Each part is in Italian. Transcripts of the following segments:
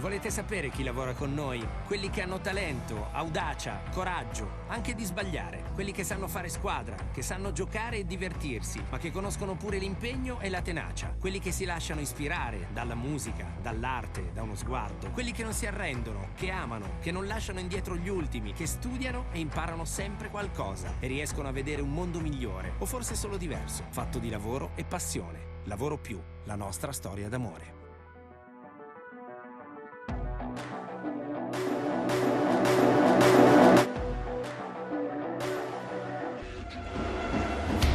Volete sapere chi lavora con noi? Quelli che hanno talento, audacia, coraggio, anche di sbagliare. Quelli che sanno fare squadra, che sanno giocare e divertirsi, ma che conoscono pure l'impegno e la tenacia. Quelli che si lasciano ispirare dalla musica, dall'arte, da uno sguardo. Quelli che non si arrendono, che amano, che non lasciano indietro gli ultimi, che studiano e imparano sempre qualcosa e riescono a vedere un mondo migliore, o forse solo diverso, fatto di lavoro e passione. Lavoro Più, la nostra storia d'amore.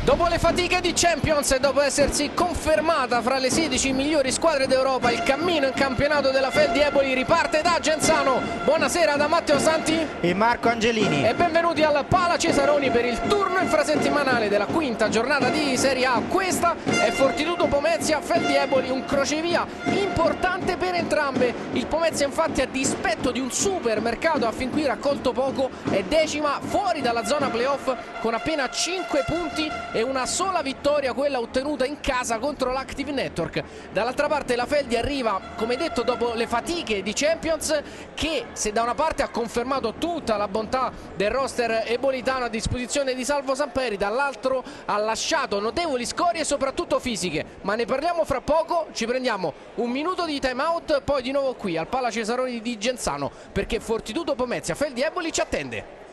Dopo le fatiche di Champions e dopo essersi confermata fra le 16 migliori squadre d'Europa, il cammino in campionato della Feldi Eboli riparte da Genzano. Buonasera da Matteo Santi e Marco Angelini e benvenuti al Pala Cesaroni per il turno infrasettimanale della quinta giornata di Serie A. Questa è Fortitudo Pomezia Feldi Eboli, un crocevia importante per entrambe. Il Pomezia infatti, a dispetto di un super mercato, ha fin qui raccolto poco, è decima fuori dalla zona playoff con appena 5 punti e una sola vittoria, quella ottenuta in casa contro l'Active Network. Dall'altra parte la Feldi arriva, come detto, dopo le fatiche di Champions, che se da una parte ha confermato tutta la bontà del roster ebolitano a disposizione di Salvo Samperi, dall'altro ha lasciato notevoli scorie, soprattutto fisiche, ma ne parliamo fra poco. Ci prendiamo un minuto di time out, poi di nuovo qui al Pala Cesaroni di Genzano, perché Fortitudo Pomezia Feldi Eboli ci attende.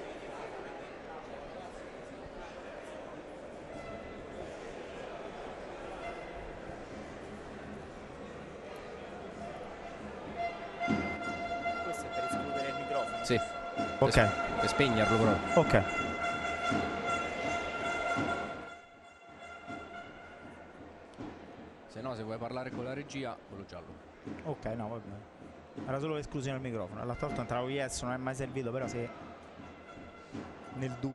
Sì, ok, per spegnerlo però. ok. Se no, se vuoi parlare con la regia, quello giallo. Ok, no, va bene. Era solo l'esclusione del microfono. L'altra volta entravo yes, non è mai servito, però se nel dubbio.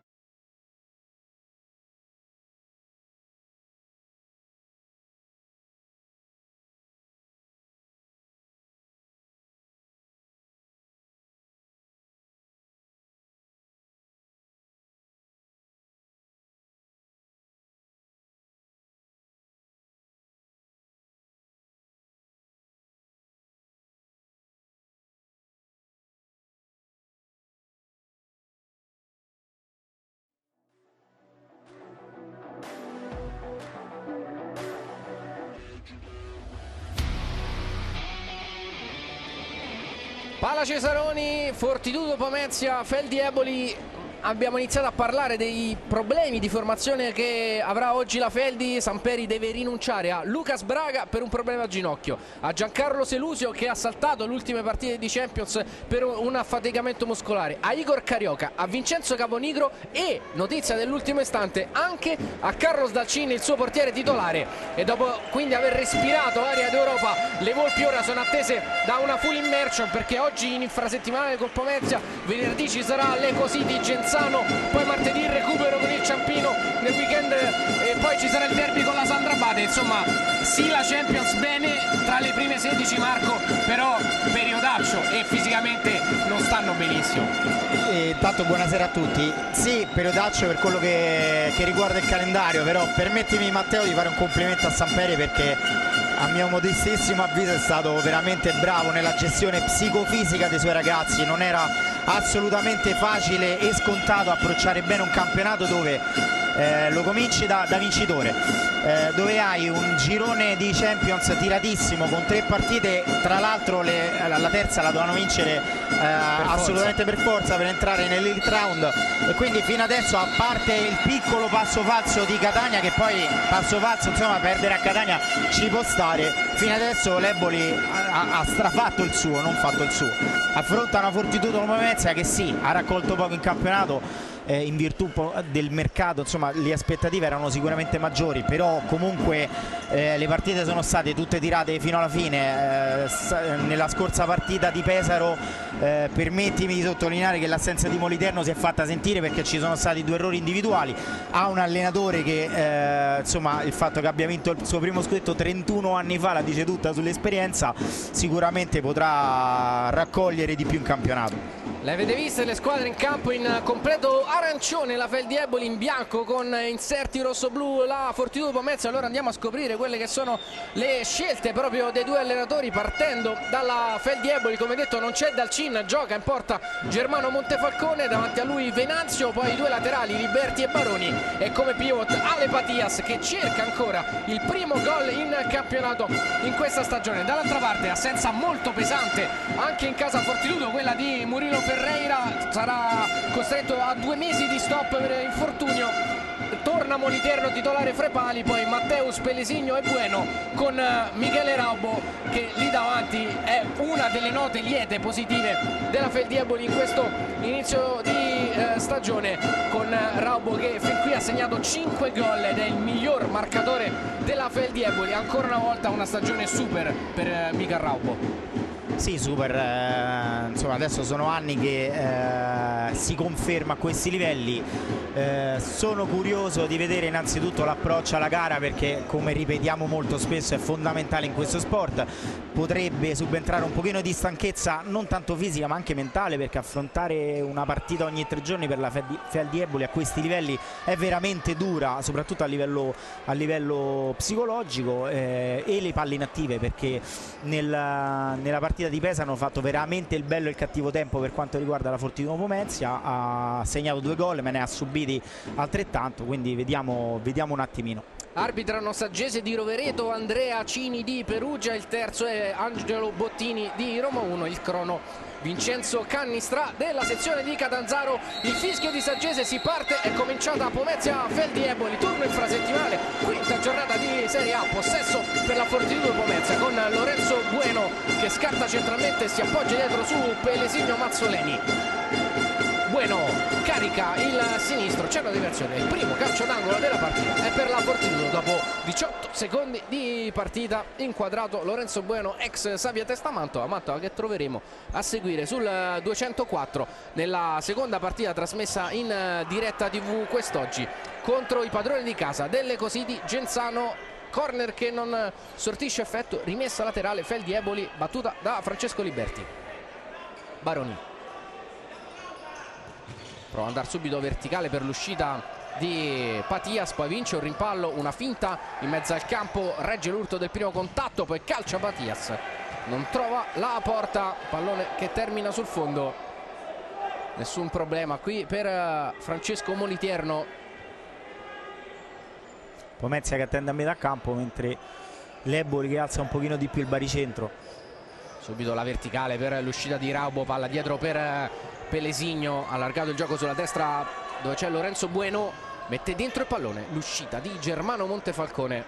Pala Cesaroni, Fortitudo Pomezia Feldi Eboli. Abbiamo iniziato a parlare dei problemi di formazione che avrà oggi la Feldi. Samperi deve rinunciare a Lucas Braga per un problema a ginocchio, a Giancarlo Selusio che ha saltato le ultime partite di Champions per un affaticamento muscolare, a Igor Carioca, a Vincenzo Caponigro e, notizia dell'ultimo istante, anche a Carlos Dalcini, il suo portiere titolare. E dopo quindi aver respirato aria d'Europa, le Volpi ora sono attese da una full immersion, perché oggi in infrasettimanale col Pomezia, venerdì ci sarà l'Eco City Genzano, poi martedì il recupero con il Ciampino nel weekend e poi ci sarà il derby con la Sandra Bate. Insomma, sì, la Champions bene tra le prime 16, Marco, però periodaccio e fisicamente non stanno benissimo. Intanto buonasera a tutti. Sì, periodaccio per quello che riguarda il calendario, però permettimi, Matteo, di fare un complimento a Samperi, perché a mio modestissimo avviso è stato veramente bravo nella gestione psicofisica dei suoi ragazzi. Non era assolutamente facile e scontato approcciare bene un campionato dove lo cominci da vincitore, dove hai un girone di Champions tiratissimo con 3 partite, tra l'altro la terza la dovevano vincere assolutamente per forza per entrare nell'elite round, e quindi fino adesso, a parte il piccolo passo falso di Catania, che poi passo falso, insomma, perdere a Catania ci può stare, fino adesso l'Eboli ha strafatto il suo, non fatto il suo. Affronta una Fortitudo Pomezia che sì, ha raccolto poco in campionato, in virtù del mercato, insomma le aspettative erano sicuramente maggiori, però comunque le partite sono state tutte tirate fino alla fine. Nella scorsa partita di Pesaro, permettimi di sottolineare che l'assenza di Moliterno si è fatta sentire, perché ci sono stati 2 errori individuali. Ha un allenatore che insomma, il fatto che abbia vinto il suo primo scudetto 31 anni fa la dice tutta sull'esperienza, sicuramente potrà raccogliere di più in campionato. Le avete viste le squadre in campo in completo arancione, la Fel di Eboli in bianco con inserti rosso-blu, la Fortitudo Pomezia. Allora andiamo a scoprire quelle che sono le scelte proprio dei due allenatori, partendo dalla Fel di Eboli. Come detto non c'è Dalcin, gioca in porta Germano Montefalcone, davanti a lui Venanzio, poi i due laterali Liberti e Baroni, e come pivot Ale Patias, che cerca ancora il primo gol in campionato in questa stagione. Dall'altra parte assenza molto pesante anche in casa Fortitudo, quella di Murilo Ferreira, sarà costretto a 2 mesi di stop per infortunio. Torna Moliterno titolare fra i pali, poi Matteus, Pelesigno e Bueno, con Michele Raubo che lì davanti è una delle note liete positive della Fel di Eboli in questo inizio di stagione, con Raubo che fin qui ha segnato 5 gol ed è il miglior marcatore della Fel di Eboli. Ancora una volta una stagione super per Michele Raubo. Sì, super, insomma adesso sono anni che si conferma a questi livelli. Sono curioso di vedere innanzitutto l'approccio alla gara, perché come ripetiamo molto spesso è fondamentale in questo sport. Potrebbe subentrare un pochino di stanchezza, non tanto fisica ma anche mentale, perché affrontare una partita ogni 3 giorni per la Fel di Eboli a questi livelli è veramente dura, soprattutto a livello psicologico, e le palle inattive, perché nella partita di Pesa hanno fatto veramente il bello e il cattivo tempo per quanto riguarda la Fortitudo Pomezia. Ha segnato 2 gol, me ne ha subiti altrettanto, quindi vediamo un attimino. Arbitrano Saggese di Rovereto, Andrea Cini di Perugia, il terzo è Angelo Bottini di Roma 1, il crono Vincenzo Cannistra della sezione di Catanzaro. Il fischio di Saggese, si parte, è cominciata Pomezia Fel di Eboli, turno infrasettimale, quinta giornata di Serie A, possesso per la Fortitudo Pomezia con Lorenzo Bueno che scarta centralmente e si appoggia dietro su Pelesigno Mazzoleni. Bueno carica il sinistro, c'è una diversione, il primo calcio d'angolo della partita è per la Fortitudo dopo 18 secondi di partita. Inquadrato Lorenzo Bueno, ex Savia Testa Mantova, che troveremo a seguire sul 204 nella seconda partita trasmessa in diretta TV quest'oggi contro i padroni di casa delle Cosidi Genzano. Corner che non sortisce effetto, rimessa laterale Fel di Eboli, battuta da Francesco Liberti. Baroni prova ad andare subito verticale per l'uscita di Patias, poi vince un rimpallo, una finta in mezzo al campo, regge l'urto del primo contatto, poi calcia Patias, non trova la porta, pallone che termina sul fondo. Nessun problema qui per Francesco Moliterno. Pomezia che attende a metà campo, mentre l'Eboli che alza un pochino di più il baricentro. Subito la verticale per l'uscita di Raubo, palla dietro per Pelesigno, allargato il gioco sulla destra dove c'è Lorenzo Bueno, mette dentro il pallone, l'uscita di Germano Montefalcone,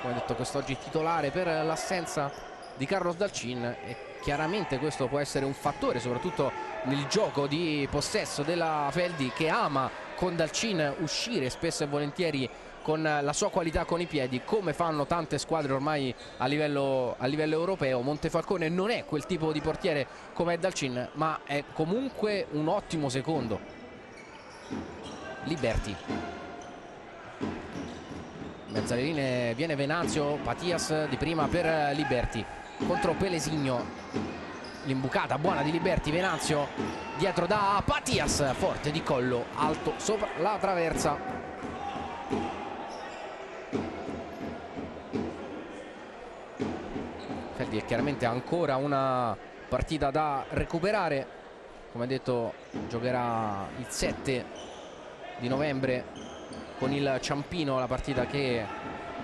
come detto quest'oggi titolare per l'assenza di Carlos Dalcin, e chiaramente questo può essere un fattore soprattutto nel gioco di possesso della Feldi, che ama con Dalcin uscire spesso e volentieri con la sua qualità con i piedi, come fanno tante squadre ormai a livello europeo. Montefalcone non è quel tipo di portiere come è Dalcin, ma è comunque un ottimo secondo. Liberti, mezza alle linee viene Venanzio, Patias di prima per Liberti contro Pelesigno, l'imbucata buona di Liberti, Venanzio dietro da Patias, forte di collo, alto sopra la traversa. Feldi è chiaramente ancora una partita da recuperare, come detto giocherà il 7 di novembre con il Ciampino, la partita che è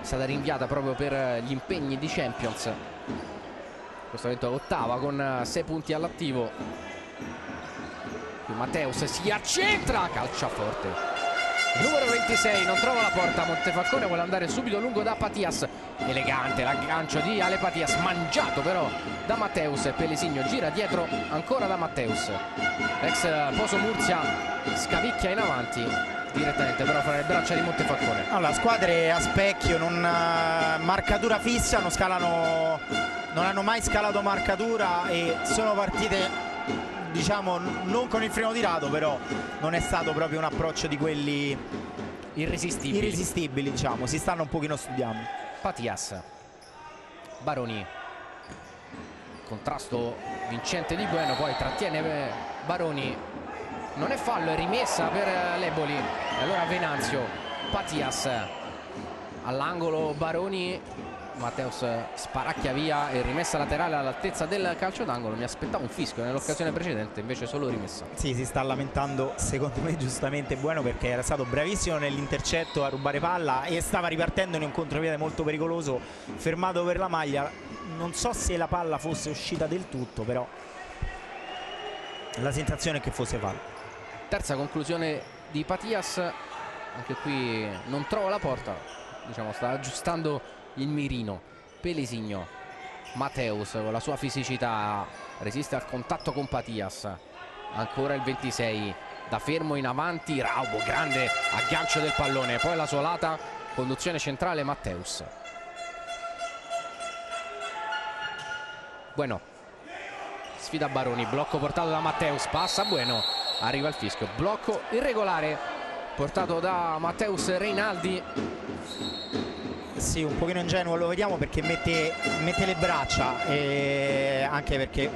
stata rinviata proprio per gli impegni di Champions. In questo momento è ottava con 6 punti all'attivo. Qui Matteus si accentra, calcia forte. Numero 26 non trova la porta, Montefalcone vuole andare subito lungo da Patias, elegante l'aggancio di Ale Patias, mangiato però da Matteus, e Pelesigno gira dietro ancora da Matteus, ex Poso Murcia scavicchia in avanti direttamente però fra le braccia di Montefalcone. Allora, squadre a specchio, non marcatura fissa, non hanno mai scalato marcatura e sono partite, diciamo, non con il freno tirato, però non è stato proprio un approccio di quelli irresistibili, diciamo, si stanno un pochino studiando. Patias, Baroni, contrasto vincente di Bueno, poi trattiene Baroni, non è fallo, è rimessa per l'Eboli. E allora Venanzio, Patias all'angolo, Baroni, Matteus sparacchia via e rimessa laterale all'altezza del calcio d'angolo. Mi aspettavo un fischio nell'occasione precedente, invece solo rimessa. Sì, si sta lamentando secondo me giustamente Bueno, perché era stato bravissimo nell'intercetto a rubare palla e stava ripartendo in un contropiede molto pericoloso, fermato per la maglia. Non so se la palla fosse uscita del tutto, però la sensazione è che fosse fallo. Terza conclusione di Patias, anche qui non trova la porta, diciamo sta aggiustando il mirino. Pelesigno, Matteus con la sua fisicità resiste al contatto con Patias. Ancora il 26 da fermo in avanti, Raubo, grande aggancio del pallone, poi la sua lata, conduzione centrale Matteus. Bueno, sfida Baroni, blocco portato da Matteus, passa Bueno, arriva il fischio, blocco irregolare portato da Matteus Reinaldi. Sì, un pochino ingenuo lo vediamo perché mette le braccia, anche perché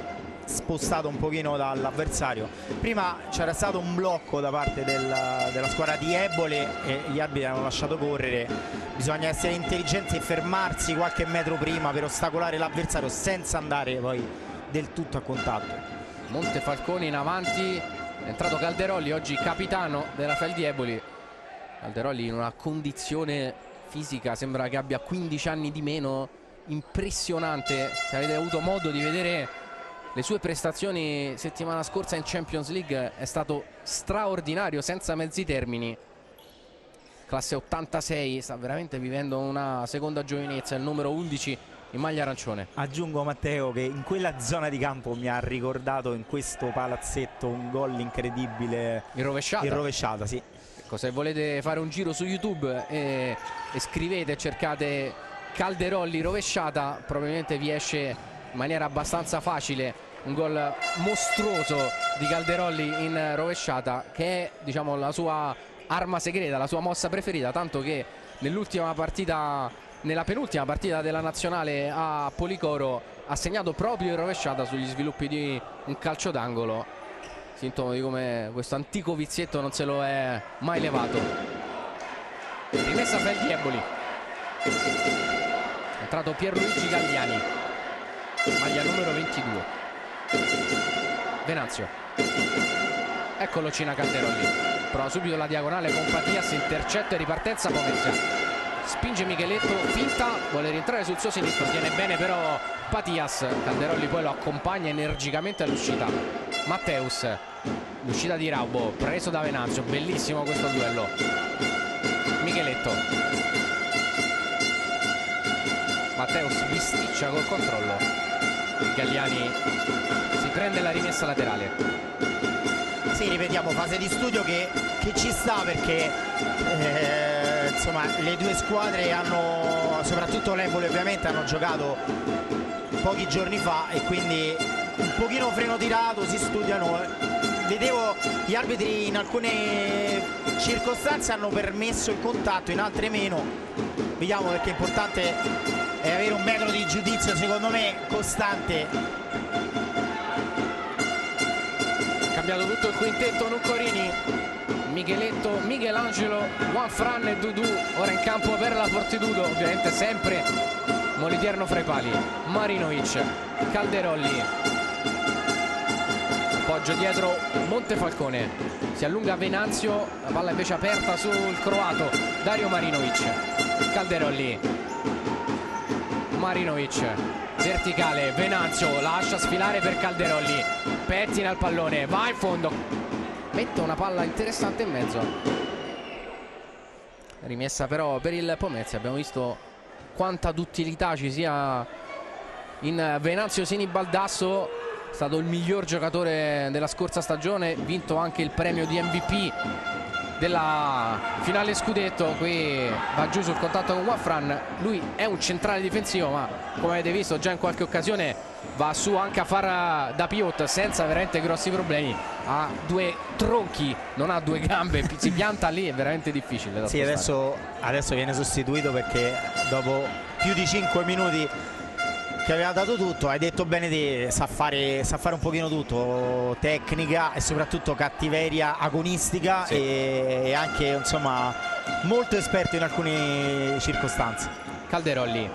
spostato un pochino dall'avversario. Prima c'era stato un blocco da parte della squadra di Eboli e gli arbitri hanno lasciato correre. Bisogna essere intelligenti e fermarsi qualche metro prima per ostacolare l'avversario senza andare poi del tutto a contatto. Montefalcone in avanti, è entrato Calderolli, oggi capitano della Fel di Eboli. Calderolli in una condizione fisica, sembra che abbia 15 anni di meno, impressionante. Se avete avuto modo di vedere le sue prestazioni settimana scorsa in Champions League, è stato straordinario, senza mezzi termini. Classe 86, sta veramente vivendo una seconda giovinezza, il numero 11 in maglia arancione. Aggiungo, Matteo, che in quella zona di campo mi ha ricordato in questo palazzetto un gol incredibile in rovesciata, sì. Ecco, se volete fare un giro su YouTube e scrivete e cercate Calderolli rovesciata, probabilmente vi esce in maniera abbastanza facile un gol mostruoso di Calderolli in rovesciata, che è, diciamo, la sua arma segreta, la sua mossa preferita, tanto che nella penultima partita della nazionale a Policoro ha segnato proprio in rovesciata sugli sviluppi di un calcio d'angolo, sintomo di come questo antico vizietto non se lo è mai levato. Rimessa Fel di Eboli, è entrato Pierluigi Galliani, maglia numero 22. Venanzio, eccolo Cina Calderolli, prova subito la diagonale con Patias, intercetto e ripartenza Pomezia, spinge Micheletto, finta, vuole rientrare sul suo sinistro, tiene bene però Patias, Calderolli poi lo accompagna energicamente all'uscita. Matteus, l'uscita di Raubo, preso da Venanzio, bellissimo questo duello. Micheletto, Matteus bisticcia col controllo, Galliani si prende la rimessa laterale. Sì, ripetiamo, fase di studio che ci sta, perché insomma le due squadre hanno, soprattutto l'Eboli ovviamente, hanno giocato pochi giorni fa e quindi un pochino freno tirato, si studiano. Vedevo gli arbitri in alcune circostanze hanno permesso il contatto, in altre meno. Vediamo, perché è importante avere un metro di giudizio, secondo me, costante. Cambiato tutto il quintetto Nuccorini, Micheletto, Michelangelo, Juanfran e Dudu ora in campo per la Fortitudo, ovviamente sempre Moliterno fra i pali. Marinovic, Calderolli, appoggio dietro Montefalcone, si allunga Venanzio, la palla invece aperta sul croato Dario Marinovic. Calderolli, Marinovic, verticale, Venanzio lascia sfilare per Calderolli, pettina il pallone, va in fondo, mette una palla interessante in mezzo, rimessa però per il Pomezia. Abbiamo visto quanta duttilità ci sia in Venanzio Sinibaldasso, è stato il miglior giocatore della scorsa stagione, vinto anche il premio di MVP della finale scudetto. Qui va giù sul contatto con Juanfran, lui è un centrale difensivo, ma come avete visto già in qualche occasione va su anche a far da pivot senza veramente grossi problemi, ha due tronchi, non ha due gambe, si pianta lì, è veramente difficile da sì, adesso viene sostituito perché dopo più di 5 minuti che aveva dato tutto. Hai detto bene te, sa fare un pochino tutto, tecnica e soprattutto cattiveria agonistica, sì. E anche insomma molto esperto in alcune circostanze. Calderolli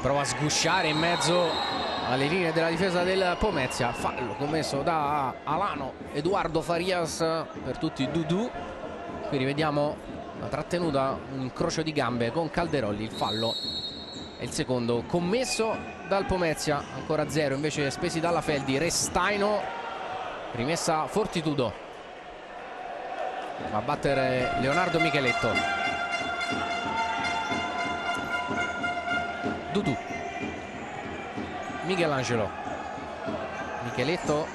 prova a sgusciare in mezzo alle linee della difesa del Pomezia, fallo commesso da Alano Edoardo Farias, per tutti Dudu. Qui rivediamo la trattenuta, un incrocio di gambe con Calderolli, il fallo è il secondo commesso dal Pomezia. Ancora 0 invece spesi dalla Feldi. Restaino, rimessa Fortitudo, va a battere Leonardo Micheletto. Dudu, Michelangelo, Micheletto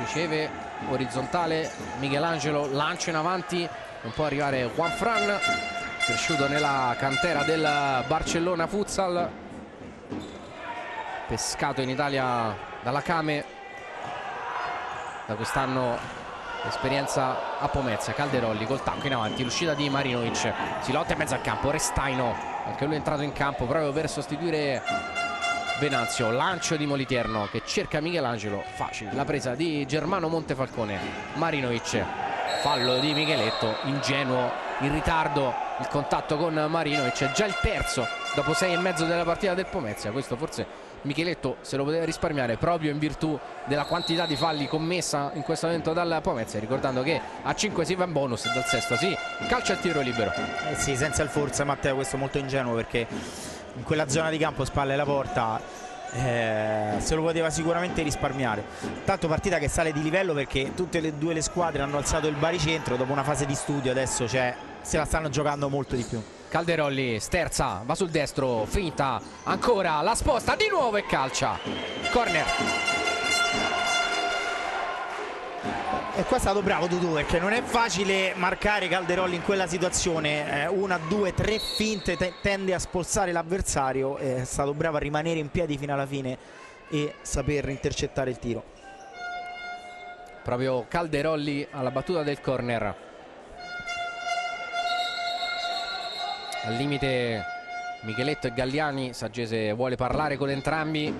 riceve orizzontale, Michelangelo lancia in avanti, non può arrivare Juanfran, cresciuto nella cantera del Barcellona Futsal, pescato in Italia dalla Came, da quest'anno esperienza a Pomezia. Calderolli col tacco in avanti, l'uscita di Marinovic, si lotta in mezzo al campo, Restaino, anche lui è entrato in campo proprio per sostituire Venanzio, lancio di Moliterno che cerca Michelangelo, facile la presa di Germano Montefalcone. Marinovic, fallo di Micheletto, ingenuo, in ritardo il contatto con Marinovic, è già il terzo dopo 6,5 della partita del Pomezia. Questo forse Micheletto se lo poteva risparmiare proprio in virtù della quantità di falli commessa in questo momento dal Pomezia, ricordando che a 5 si va in bonus e dal sesto si calcia il tiro libero. Sì, senza il forza, Matteo, questo è molto ingenuo, perché in quella zona di campo spalle alla porta se lo poteva sicuramente risparmiare. Tanto partita che sale di livello, perché tutte e due le squadre hanno alzato il baricentro dopo una fase di studio, adesso se la stanno giocando molto di più. Calderolli sterza, va sul destro, finta, ancora la sposta di nuovo e calcia. Corner. E qua è stato bravo Dudu, perché non è facile marcare Calderolli in quella situazione, 1, 2, 3 finte, tende a spolsare l'avversario, è stato bravo a rimanere in piedi fino alla fine e saper intercettare il tiro. Proprio Calderolli alla battuta del corner. Al limite Micheletto e Galliani, Saggese vuole parlare con entrambi,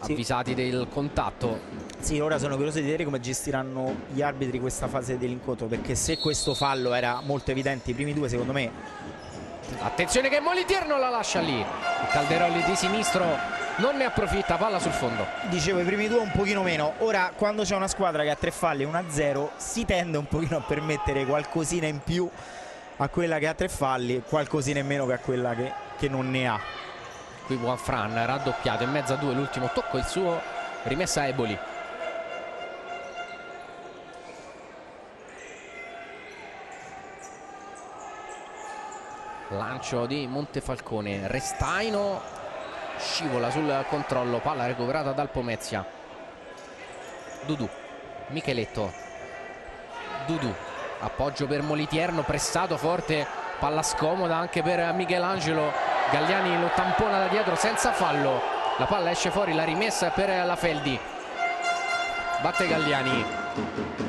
avvisati del contatto. Sì, ora sono curioso di vedere come gestiranno gli arbitri questa fase dell'incontro, perché se questo fallo era molto evidente i primi due, secondo me... Attenzione che Moliterno la lascia lì, il Calderolli di sinistro non ne approfitta, palla sul fondo. Dicevo, i primi due un pochino meno. Ora, quando c'è una squadra che ha 3 falli e 1-0, si tende un pochino a permettere qualcosina in più a quella che ha 3 falli, qualcosina in meno che a quella che non ne ha. Qui Juanfran raddoppiato in mezzo a 2, l'ultimo tocco il suo, rimessa Eboli. Lancio di Montefalcone, Restaino scivola sul controllo, palla recuperata dal Pomezia. Dudu, Micheletto, Dudu, appoggio per Moliterno, pressato forte, palla scomoda anche per Michelangelo, Galliani lo tampona da dietro senza fallo, la palla esce fuori, la rimessa per la Feldi, batte Galliani,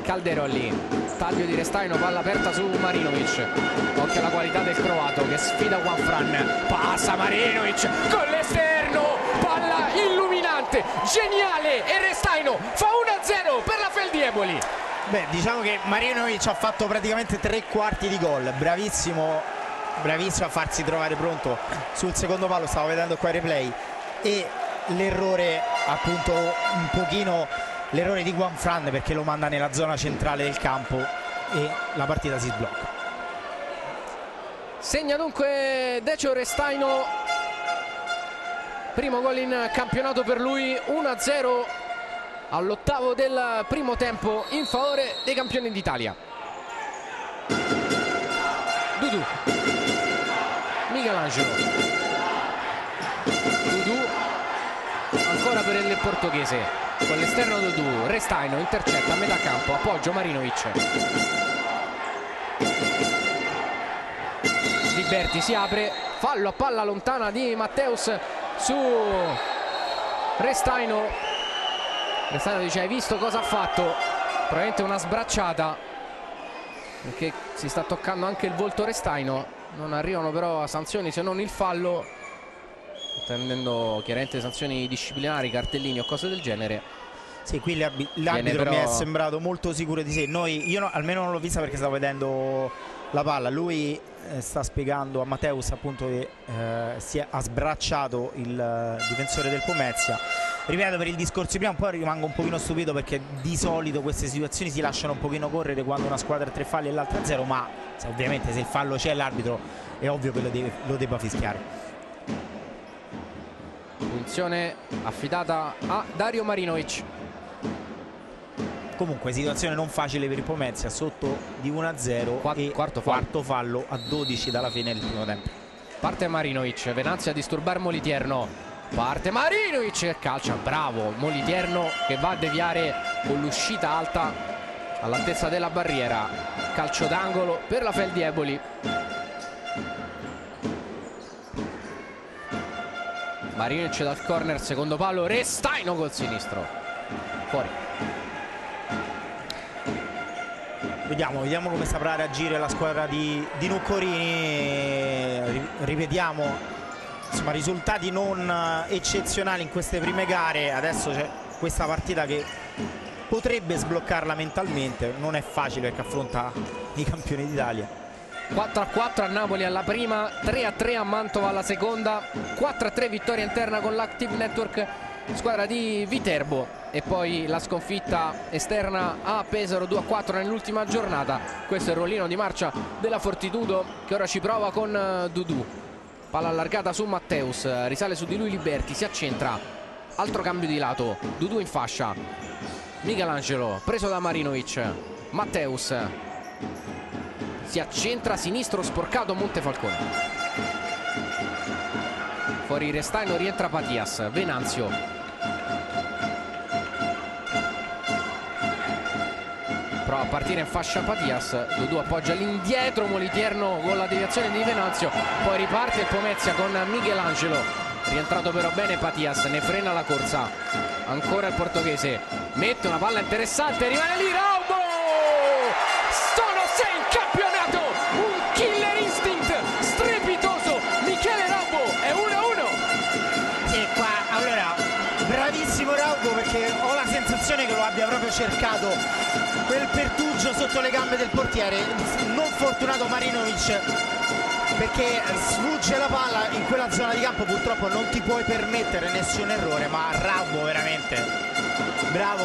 Calderolli, taglio di Restaino, palla aperta su Marinovic, occhio alla qualità del croato che sfida Juanfran, passa Marinovic con l'esterno, palla illuminante, geniale, e Restaino fa 1-0 per la Feldi Eboli. Beh, diciamo che Marinovic ha fatto praticamente 3/4 di gol, bravissimo a farsi trovare pronto sul secondo palo, stavo vedendo qua i replay, e l'errore appunto un pochino, l'errore di Juanfran, perché lo manda nella zona centrale del campo e la partita si sblocca. Segna dunque Decio Restaino, primo gol in campionato per lui, 1-0 all'8° del primo tempo in favore dei campioni d'Italia. Dudu, Michelangelo, Dudu ancora per il portoghese, con l'esterno Dudu, Restaino intercetta a metà campo, appoggio Marinovic, Liberti si apre, fallo a palla lontana di Matteus su Restaino. Restaino dice: hai visto cosa ha fatto? Probabilmente una sbracciata, perché si sta toccando anche il volto Restaino. Non arrivano però sanzioni se non il fallo tendendo chiaramente sanzioni disciplinari, cartellini o cose del genere. Sì, qui l'arbitro mi è sembrato molto sicuro di sé. Io almeno non l'ho vista perché stavo vedendo la palla. Lui sta spiegando a Matteus appunto che ha sbracciato il difensore del Pomezia. Ripeto, per il discorso di prima un po' rimango un pochino stupito perché di solito queste situazioni si lasciano un pochino correre quando una squadra ha 3 falli e l'altra 0, ma ovviamente se il fallo c'è l'arbitro è ovvio che lo debba fischiare. Punizione affidata a Dario Marinovic. Comunque situazione non facile per il Pomezia, sotto di 1-0 e quarto fallo a 12 dalla fine del primo tempo. Parte Marinovic, Venanzio a disturbare Moliterno, parte Marinovic e calcia, bravo Moliterno che va a deviare con l'uscita alta all'altezza della barriera. Calcio d'angolo per la Feldieboli. Marinovic dal corner, secondo palo, Restaino col sinistro, fuori. Vediamo come saprà reagire la squadra di Nuccorini. Ripetiamo, insomma, risultati non eccezionali in queste prime gare. Adesso c'è questa partita che potrebbe sbloccarla mentalmente, non è facile perché affronta i campioni d'Italia. 4-4 a Napoli alla prima, 3-3 a Mantova alla seconda, 4-3 vittoria interna con l'Active Network, squadra di Viterbo, e poi la sconfitta esterna a Pesaro 2-4 nell'ultima giornata. Questo è il rollino di marcia della Fortitudo che ora ci prova con Dudu. Palla allargata su Matteus, risale su di lui Liberti, si accentra, altro cambio di lato, Dudu in fascia, Michelangelo preso da Marinovic, Matteus si accentra, sinistro sporcato, Montefalcone. Fuori Restaino, rientra Patias, Venanzio. Prova a partire in fascia Patias, Dudu appoggia all'indietro, Moliterno con la deviazione di Venanzio, poi riparte il Pomezia con Michelangelo, rientrato però bene Patias, ne frena la corsa, ancora il portoghese, mette una palla interessante, rimane lì Raubo! Sono 6 in campionato, un killer instinct strepitoso, Michele Raubo, è 1-1. Sì, qua allora bravissimo Raubo, perché ho la sensazione che lo abbia proprio cercato quel pertugio sotto le gambe del portiere. Non fortunato Marinovic perché sfugge la palla in quella zona di campo, purtroppo non ti puoi permettere nessun errore, ma Raubo veramente bravo.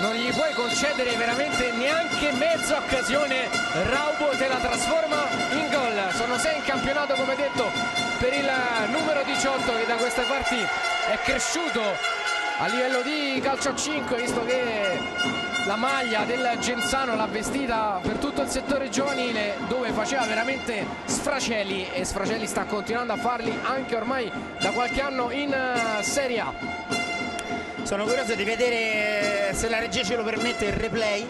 Non gli puoi concedere veramente neanche mezza occasione, Raubo te la trasforma in gol. Sono 6 in campionato, come detto, per il numero 18 che da queste parti è cresciuto a livello di calcio a 5, visto che la maglia del Genzano l'ha vestita per tutto il settore giovanile, dove faceva veramente sfracelli, e sfracelli sta continuando a farli anche ormai da qualche anno in Serie A. Sono curioso di vedere, se la regia ce lo permette, il replay.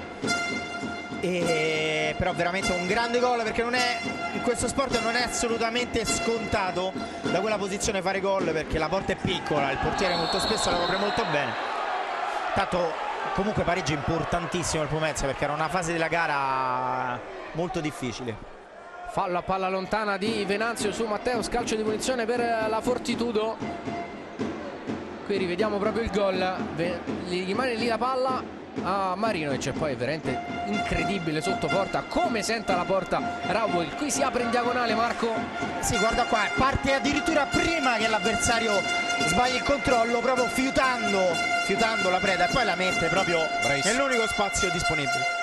Però veramente un grande gol, perché in questo sport non è assolutamente scontato da quella posizione fare gol, perché la porta è piccola, il portiere molto spesso la copre molto bene. Tanto comunque pareggio importantissimo il Pomezia, perché era una fase della gara molto difficile. Fallo a palla lontana di Venanzio su Matteus, calcio di punizione per la Fortitudo. Qui rivediamo proprio il gol, gli rimane lì la palla a Marinovic e poi è veramente incredibile sotto porta come senta la porta Raubo. Qui si apre in diagonale, Marco. Sì, guarda qua, parte addirittura prima che l'avversario sbagli il controllo, proprio fiutando la preda, e poi la mette proprio nell'unico spazio disponibile.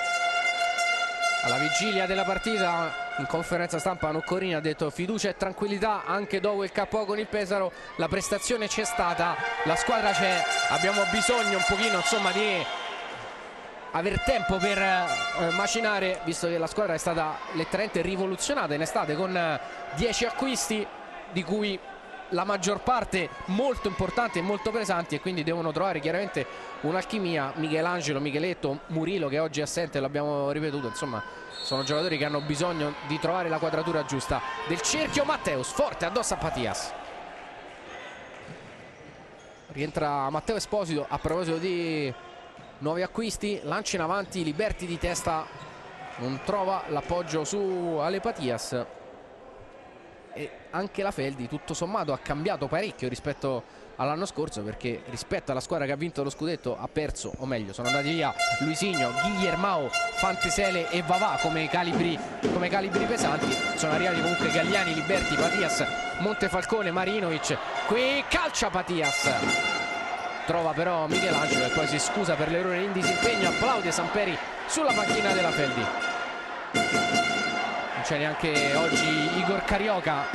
Alla vigilia della partita, in conferenza stampa Nuccorini ha detto fiducia e tranquillità anche dopo il KO con il Pesaro, la prestazione c'è stata, la squadra c'è, abbiamo bisogno un pochino insomma di aver tempo per macinare, visto che la squadra è stata letteralmente rivoluzionata in estate con 10 acquisti, di cui la maggior parte molto importanti e molto pesanti, e quindi devono trovare chiaramente un'alchimia. Michelangelo, Micheletto, Murillo che oggi è assente, l'abbiamo ripetuto, insomma sono giocatori che hanno bisogno di trovare la quadratura giusta del cerchio. Matteus forte addosso a Patias, rientra Matteo Esposito. A proposito di nuovi acquisti, lancia in avanti Liberti di testa, non trova l'appoggio su Ale Patias. e anche la Feldi tutto sommato ha cambiato parecchio rispetto all'anno scorso, perché rispetto alla squadra che ha vinto lo scudetto ha perso, o meglio sono andati via Luisinho, Guillermao, Fantisele e Vavà come calibri pesanti. Sono arrivati comunque Galliani, Liberti, Patias, Montefalcone, Marinovic. Qui calcia Patias, trova però Michelangelo e poi si scusa per l'errore in disimpegno. Applaude Samperi sulla panchina della Feldi. Non c'è neanche oggi Igor Carioca,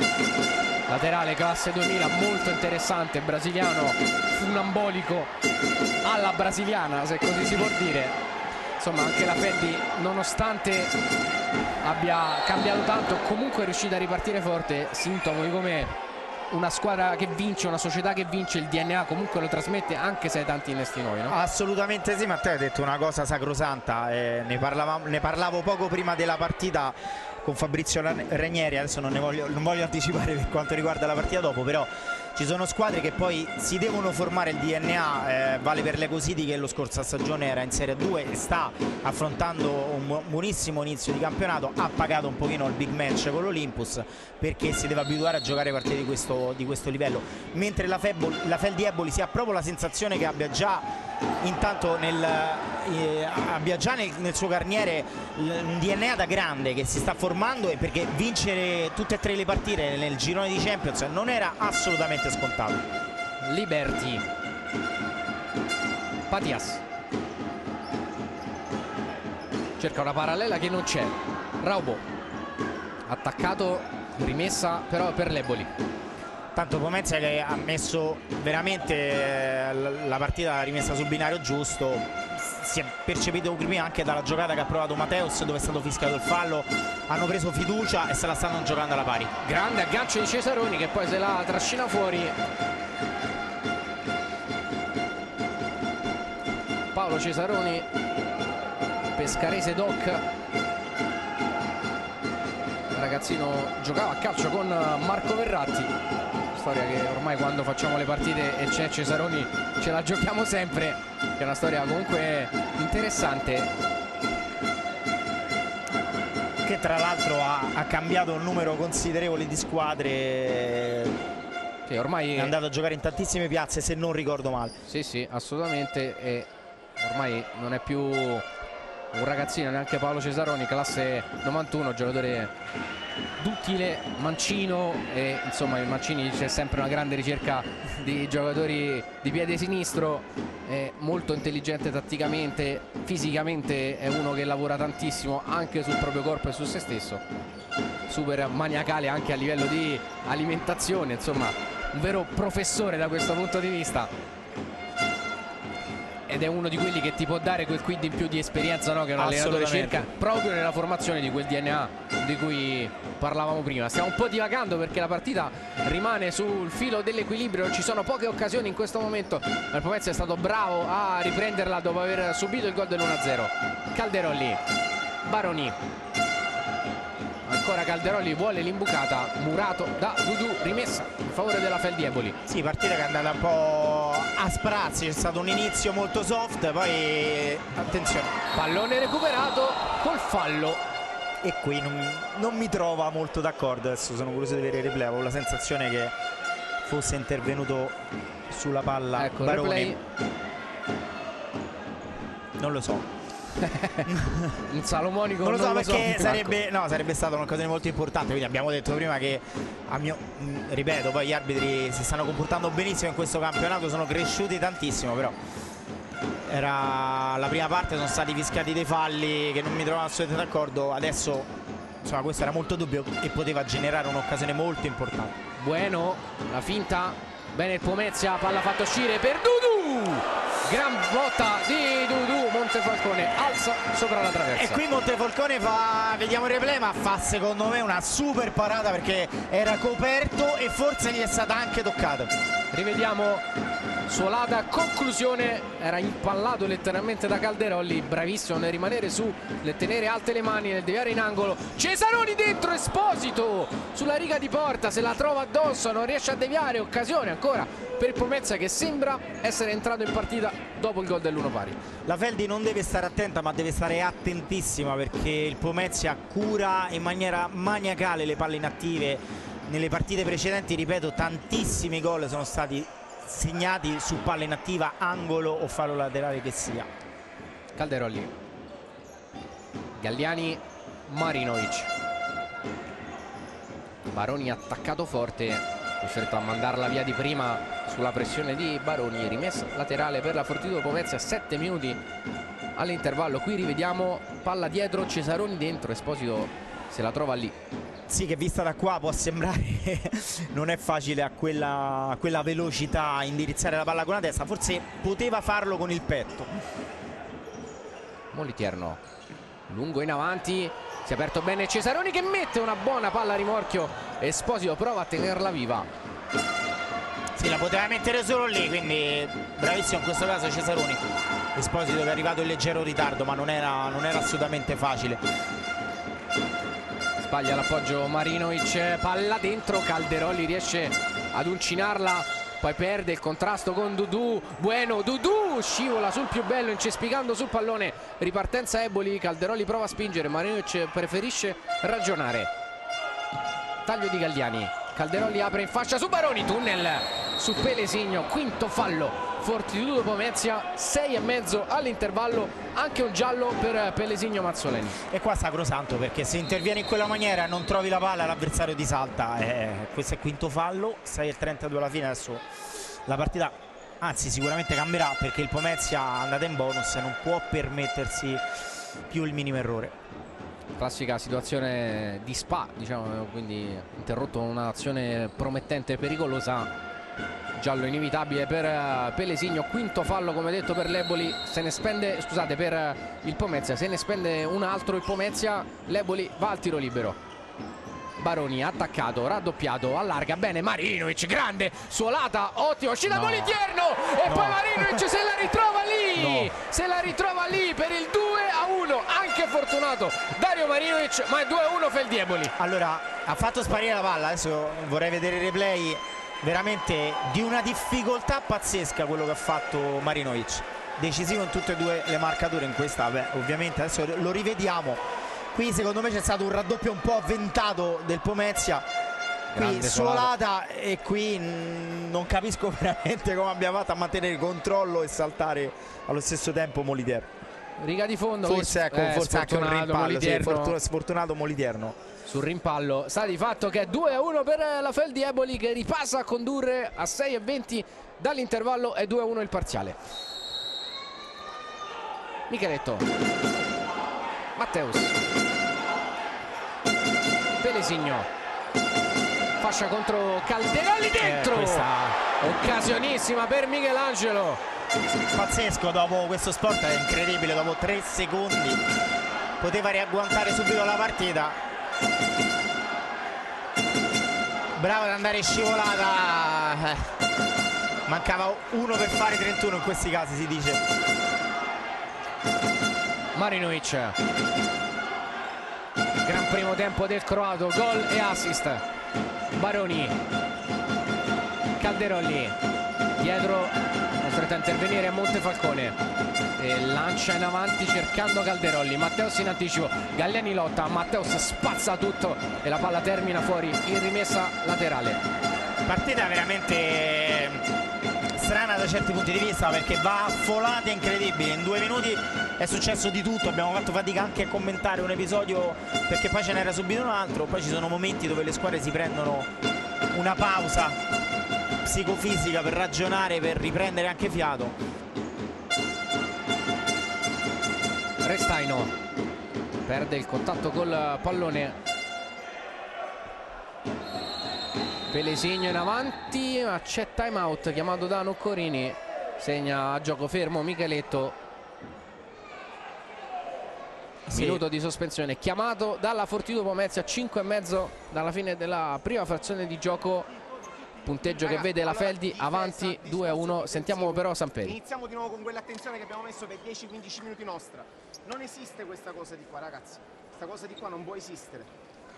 laterale classe 2000, molto interessante, brasiliano, funambolico alla brasiliana, se così si può dire. Insomma, anche la Feldi, nonostante abbia cambiato tanto, comunque è riuscita a ripartire forte, sintomo di come una squadra che vince, una società che vince, il DNA comunque lo trasmette anche se hai tanti innesti nuovi, no? Assolutamente sì, Matteo, hai detto una cosa sacrosanta, ne parlavo poco prima della partita con Fabrizio Ranieri. Adesso non voglio anticipare per quanto riguarda la partita dopo, però ci sono squadre che poi si devono formare il DNA, vale per l'Eco City che lo scorsa stagione era in Serie 2 e sta affrontando un buonissimo inizio di campionato, ha pagato un pochino il big match con l'Olympus perché si deve abituare a giocare partite di questo livello, mentre la Feldi Eboli si ha proprio la sensazione che abbia già intanto nel suo carniere un DNA da grande che si sta formando, e perché vincere tutte e tre le partite nel girone di Champions non era assolutamente scontato. Liberti, Patias cerca una parallela che non c'è, Raubo attaccato, rimessa però per l'Eboli. Tanto Pomezia che ha messo veramente la partita rimessa sul binario giusto, si è percepito prima anche dalla giocata che ha provato Mateus dove è stato fischiato il fallo, hanno preso fiducia e se la stanno giocando alla pari. Grande aggancio di Cesaroni che poi se la trascina fuori. Paolo Cesaroni, pescarese doc, ragazzino giocava a calcio con Marco Verratti, storia che ormai quando facciamo le partite e c'è Cesaroni ce la giochiamo sempre, che è una storia comunque interessante, che tra l'altro ha cambiato un numero considerevole di squadre, sì, ormai è andato a giocare in tantissime piazze se non ricordo male. Sì, assolutamente, e ormai non è più un ragazzino neanche Paolo Cesaroni, classe 91, giocatore duttile, mancino, e insomma in Mancini c'è sempre una grande ricerca di giocatori di piede sinistro, è molto intelligente tatticamente, fisicamente è uno che lavora tantissimo anche sul proprio corpo e su se stesso, super maniacale anche a livello di alimentazione, insomma un vero professore da questo punto di vista, ed è uno di quelli che ti può dare quel quid in più di esperienza, no? Che un allenatore cerca proprio nella formazione di quel DNA di cui parlavamo prima. Stiamo un po' divagando perché la partita rimane sul filo dell'equilibrio, ci sono poche occasioni in questo momento, ma il Pomezia è stato bravo a riprenderla dopo aver subito il gol dell'1-0. Calderolli, Baroni, ancora Calderolli vuole l'imbucata, murato da Dudu, rimessa in favore della Feldi Eboli. Sì, partita che è andata un po' a sprazzi, c'è stato un inizio molto soft, poi attenzione, pallone recuperato col fallo, e qui non mi trova molto d'accordo. Adesso sono curioso di vedere il replay, avevo la sensazione che fosse intervenuto sulla palla, ecco, Baroni. Replay. Non lo so. Un salomonico non lo so, perché Franco. sarebbe stata un'occasione molto importante, quindi abbiamo detto prima che ripeto, poi gli arbitri si stanno comportando benissimo in questo campionato, sono cresciuti tantissimo, però era la prima parte, sono stati fischiati dei falli che non mi trovavo assolutamente d'accordo. Adesso insomma questo era molto dubbio e poteva generare un'occasione molto importante. Bueno, la finta, bene il Pomezia, palla fatta uscire per Dudu, gran botta di Dudu, Montefalcone alza sopra la traversa. E qui Montefalcone fa, vediamo il replay, ma fa secondo me una super parata perché era coperto e forse gli è stata anche toccata. Rivediamo Suolada, conclusione, era impallato letteralmente da Calderolli, bravissimo nel rimanere su, nel tenere alte le mani, nel deviare in angolo. Cesaroni dentro, Esposito sulla riga di porta, se la trova addosso, non riesce a deviare, occasione ancora per il Pomezia che sembra essere entrato in partita dopo il gol dell'1 pari. La Feldi non deve stare attenta, ma deve stare attentissima, perché il Pomezia cura in maniera maniacale le palle inattive, nelle partite precedenti, ripeto, tantissimi gol sono stati segnati su palla inattiva, angolo o fallo laterale che sia. Calderolli, Galliani, Marinovic. Baroni attaccato forte, costretto a mandarla via di prima sulla pressione di Baroni. Rimessa laterale per la Fortitudo Pomezia, 7 minuti all'intervallo. Qui rivediamo palla dietro, Cesaroni dentro, Esposito se la trova lì. Sì, che vista da qua può sembrare non è facile a quella velocità indirizzare la palla con la testa, forse poteva farlo con il petto. Moliterno lungo in avanti, si è aperto bene Cesaroni che mette una buona palla a rimorchio, Esposito prova a tenerla viva. Sì, la poteva mettere solo lì, quindi bravissimo in questo caso Cesaroni. Esposito che è arrivato in leggero ritardo, ma non era assolutamente facile. Sbaglia l'appoggio Marinovic, palla dentro, Calderolli riesce ad uncinarla, poi perde il contrasto con Dudu. Bueno, Dudu scivola sul più bello incespicando sul pallone, ripartenza Eboli, Calderolli prova a spingere, Marinovic preferisce ragionare. Taglio di Galliani, Calderolli apre in fascia su Baroni, tunnel su Pelesigno, quinto fallo Fortitudo Pomezia, 6,5 all'intervallo, anche un giallo per Pelesigno Mazzoleni. E qua sacrosanto, perché se intervieni in quella maniera e non trovi la palla l'avversario ti salta. Questo è quinto fallo, 6,32 alla fine. Adesso la partita, anzi sicuramente cambierà, perché il Pomezia andata in bonus e non può permettersi più il minimo errore. Classica situazione di spa, diciamo, quindi interrotto un'azione promettente e pericolosa. Giallo inevitabile per Pelesigno, quinto fallo come detto per l'Eboli, se ne spende, scusate, per il Pomezia, se ne spende un altro il Pomezia, l'Eboli va al tiro libero. Baroni attaccato, raddoppiato, allarga bene Marinovic, grande, suolata, ottimo, uscita Moliterno e poi Marinovic se la ritrova lì, se la ritrova lì per il 2-1, anche fortunato Dario Marinovic, ma è 2-1 Feldieboli. Allora, ha fatto sparire la palla, adesso vorrei vedere il replay. Veramente di una difficoltà pazzesca quello che ha fatto Marinovic, decisivo in tutte e due le marcature. In questa ovviamente adesso lo rivediamo. Qui secondo me c'è stato un raddoppio un po' avventato del Pomezia, qui suolata, e qui non capisco veramente come abbia fatto a mantenere il controllo e saltare allo stesso tempo Moliterno. Riga di fondo, forse forse anche un rimpallo, sfortunato Moliterno sul rimpallo. Sta di fatto che è 2-1 per la Feldieboli, che ripassa a condurre a 6,20 dall'intervallo, è 2-1 il parziale. Micheletto, Matteus, Pelesigno, fascia contro Calderolli dentro, occasionissima per Michelangelo. Pazzesco, dopo questo sport è incredibile, dopo 3 secondi poteva riagguantare subito la partita. Bravo ad andare in scivolata, mancava uno per fare 31 in questi casi, si dice. Marinovic, gran primo tempo del croato, gol e assist. Baroni, Calderolli dietro, costretto a intervenire a Montefalcone e lancia in avanti cercando Calderolli. Matteus in anticipo, Galliani lotta, Matteus spazza tutto e la palla termina fuori in rimessa laterale. Partita veramente strana da certi punti di vista, perché va a folate incredibili. In 2 minuti è successo di tutto, abbiamo fatto fatica anche a commentare un episodio perché poi ce n'era subito un altro. Poi ci sono momenti dove le squadre si prendono una pausa psicofisica per ragionare, per riprendere anche fiato. Restaino perde il contatto col pallone. Pelesigno in avanti, ma c'è time out chiamato da Noccorini, segna a gioco fermo Micheletto. Minuto di sospensione chiamato dalla Fortitudo Pomezia, 5,5 dalla fine della prima frazione di gioco, punteggio che vede la Feldi avanti 2-1. Sentiamo però Samperi. Iniziamo di nuovo con quell'attenzione che abbiamo messo per 10-15 minuti nostra. Non esiste questa cosa di qua, ragazzi, questa cosa di qua non può esistere,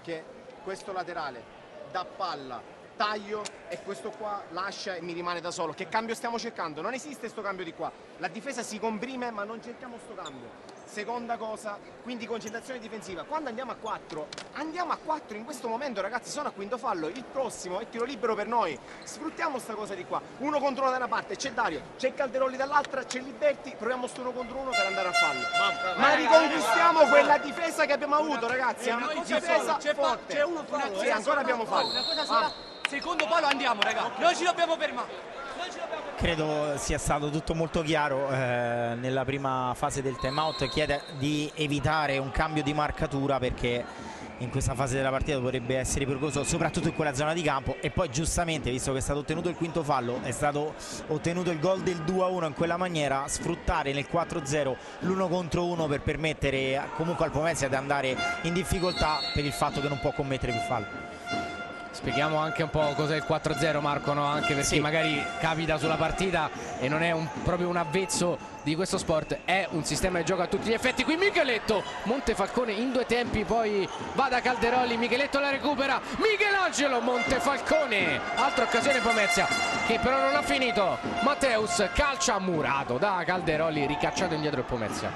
che questo laterale dà palla, taglio e questo qua lascia e mi rimane da solo. Che cambio stiamo cercando? Non esiste sto cambio di qua, la difesa si comprime ma non cerchiamo sto cambio. Seconda cosa, quindi concentrazione difensiva. Quando andiamo a 4 in questo momento, ragazzi, sono a quinto fallo, il prossimo è tiro libero per noi. Sfruttiamo sta cosa di qua. Uno contro uno da una parte, c'è Dario, c'è Calderoli dall'altra, c'è Liberti, proviamo sto uno contro uno per andare a fallo. Ma riconquistiamo quella difesa che abbiamo avuto, ragazzi. Una difesa forte. C'è uno fallo. Sì, ancora abbiamo fallo. Una cosa sola, secondo fallo andiamo, ragazzi. Noi ci dobbiamo fermare. Credo sia stato tutto molto chiaro nella prima fase del time out. Chiede di evitare un cambio di marcatura perché in questa fase della partita dovrebbe essere pericoloso soprattutto in quella zona di campo, e poi giustamente, visto che è stato ottenuto il quinto fallo, è stato ottenuto il gol del 2-1 in quella maniera, sfruttare nel 4-0 l'uno contro uno per permettere comunque al Pomezia di andare in difficoltà per il fatto che non può commettere più fallo. Spieghiamo anche un po' cos'è il 4-0, Marco, no? Anche per chi magari capita sulla partita e non è proprio un avvezzo di questo sport. È un sistema di gioco a tutti gli effetti. Qui Micheletto, Montefalcone in due tempi, poi va da Calderoli, Micheletto la recupera, Michelangelo, Montefalcone, altra occasione Pomezia che però non ha finito. Matteus calcia murato da Calderoli, ricacciato indietro il Pomezia.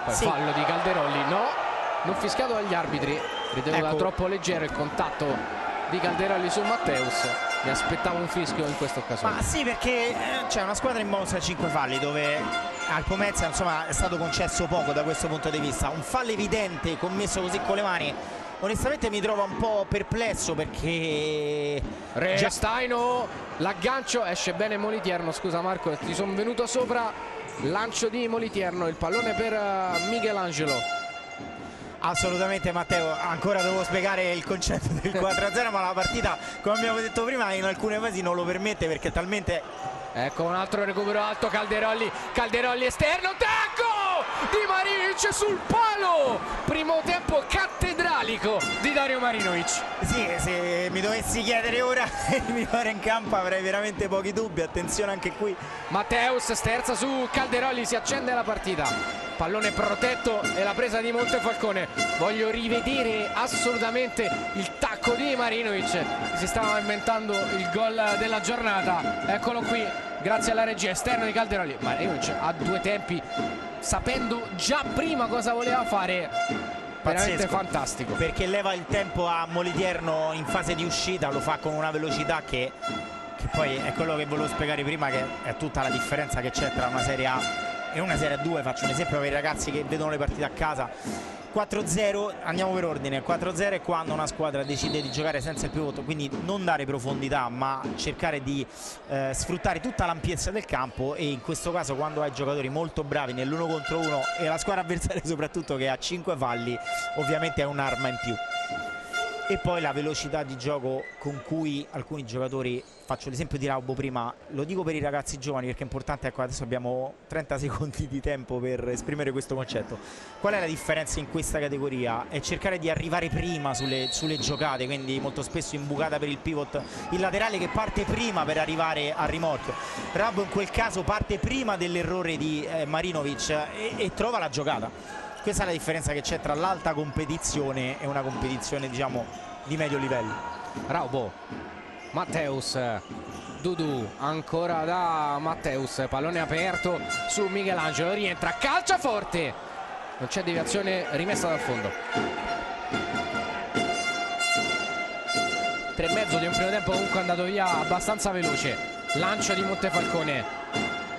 Poi fallo di Calderoli, no, non fischiato dagli arbitri, ritenuto troppo leggero il contatto di Calderoli su Matteus. Mi aspettavo un fischio in questa occasione. Ma sì, perché c'è una squadra in bonus a 5 falli dove al Pomezia insomma è stato concesso poco da questo punto di vista. Un fallo evidente commesso così con le mani onestamente mi trova un po' perplesso, perché Staino, l'aggancio, esce bene Molitierno. Scusa Marco, ti sono venuto sopra. Lancio di Molitierno, il pallone per Michelangelo. Assolutamente Matteo, ancora devo spiegare il concetto del 4-0, ma la partita, come abbiamo detto prima, in alcune fasi non lo permette perché è talmente... Ecco un altro recupero alto, Calderoli esterno, tacco di Marinovic sul palo, primo tempo cattedralico di Dario Marinovic. Sì, se mi dovessi chiedere ora mi pare in campo avrei veramente pochi dubbi. Attenzione anche qui, Matteus sterza su Calderoli, si accende la partita, pallone protetto e la presa di Montefalcone. Voglio rivedere assolutamente il tacco di Marinovic, si stava inventando il gol della giornata. Eccolo qui, grazie alla regia, esterno di Calderoli. Marinovic a due tempi, sapendo già prima cosa voleva fare. Veramente fantastico, perché leva il tempo a Molitierno in fase di uscita, lo fa con una velocità che poi è quello che volevo spiegare prima, che è tutta la differenza che c'è tra una Serie A e una Serie A2. Faccio un esempio per i ragazzi che vedono le partite a casa. 4-0, andiamo per ordine. 4-0 è quando una squadra decide di giocare senza il pivot, quindi non dare profondità ma cercare di sfruttare tutta l'ampiezza del campo, e in questo caso quando hai giocatori molto bravi nell'uno contro uno e la squadra avversaria soprattutto che ha 5 falli, ovviamente è un'arma in più. E poi la velocità di gioco con cui alcuni giocatori, faccio l'esempio di Raubo prima, lo dico per i ragazzi giovani perché è importante, ecco adesso abbiamo 30 secondi di tempo per esprimere questo concetto. Qual è la differenza in questa categoria? È cercare di arrivare prima sulle giocate, quindi molto spesso imbucata per il pivot, il laterale che parte prima per arrivare al rimorchio. Raubo in quel caso parte prima dell'errore di Marinovic e trova la giocata. Questa è la differenza che c'è tra l'alta competizione e una competizione diciamo di medio livello. Raubo, Matteus, Dudu, ancora da Matteus, pallone aperto su Michelangelo, rientra, calcia forte, non c'è deviazione, rimessa dal fondo. 3,5 di un primo tempo comunque andato via abbastanza veloce. Lancio di Montefalcone,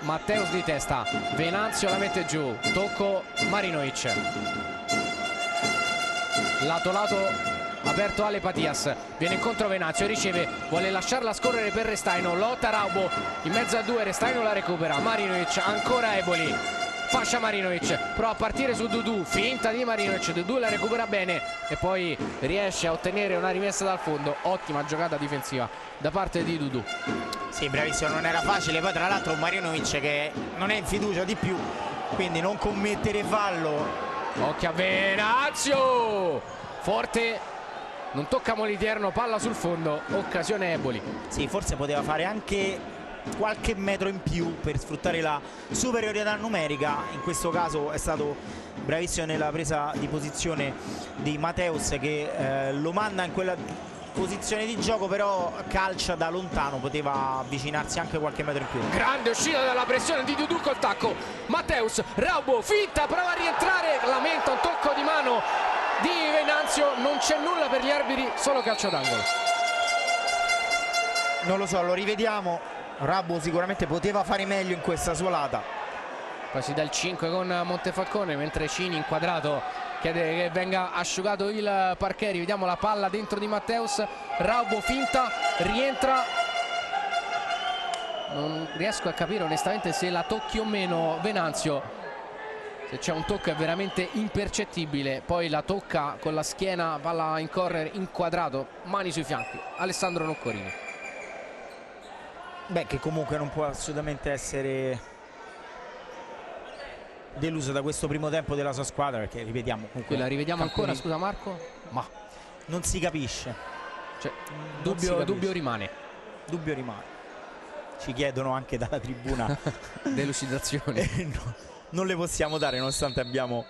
Matteus di testa, Venanzio la mette giù, tocco Marinovic, lato aperto Ale Patias, viene incontro Venanzio, riceve, vuole lasciarla scorrere per Restaino, lotta Raubo in mezzo a due, Restaino la recupera, Marinovic, ancora Eboli, fascia Marinovic, prova a partire su Dudu, finta di Marinovic, Dudu la recupera bene e poi riesce a ottenere una rimessa dal fondo. Ottima giocata difensiva da parte di Dudu. Sì, bravissimo, non era facile, poi tra l'altro Marinovic che non è in fiducia di più, quindi non commettere fallo. Occhio a Venanzio, forte, non tocca Molitierno, palla sul fondo, occasione Eboli. Sì, forse poteva fare anche qualche metro in più per sfruttare la superiorità numerica. In questo caso è stato bravissimo nella presa di posizione di Matteus che lo manda in quella posizione di gioco, però calcia da lontano, poteva avvicinarsi anche qualche metro in più. Grande uscita dalla pressione di Dudu col tacco. Matteus, Raubo, finta, prova a rientrare, lamenta un tocco di mano di Venanzio. Non c'è nulla per gli arbitri, solo calcio d'angolo. Non lo so, lo rivediamo. Raubo sicuramente poteva fare meglio in questa suolata. Poi si dà il 5 con Montefalcone, mentre Cini inquadrato chiede che venga asciugato il parquet. Vediamo la palla dentro di Matteus. Raubo finta, rientra. Non riesco a capire onestamente se la tocchi o meno Venanzio. Se c'è un tocco è veramente impercettibile. Poi la tocca con la schiena, palla in corner, inquadrato, mani sui fianchi. Alessandro Noccorini. Beh, che comunque non può assolutamente essere deluso da questo primo tempo della sua squadra, perché ripetiamo Qui la rivediamo ancora, scusa Marco, ma non si capisce, cioè, dubbio rimane. Dubbio rimane. Ci chiedono anche dalla tribuna delucidazioni. No, non le possiamo dare nonostante abbiamo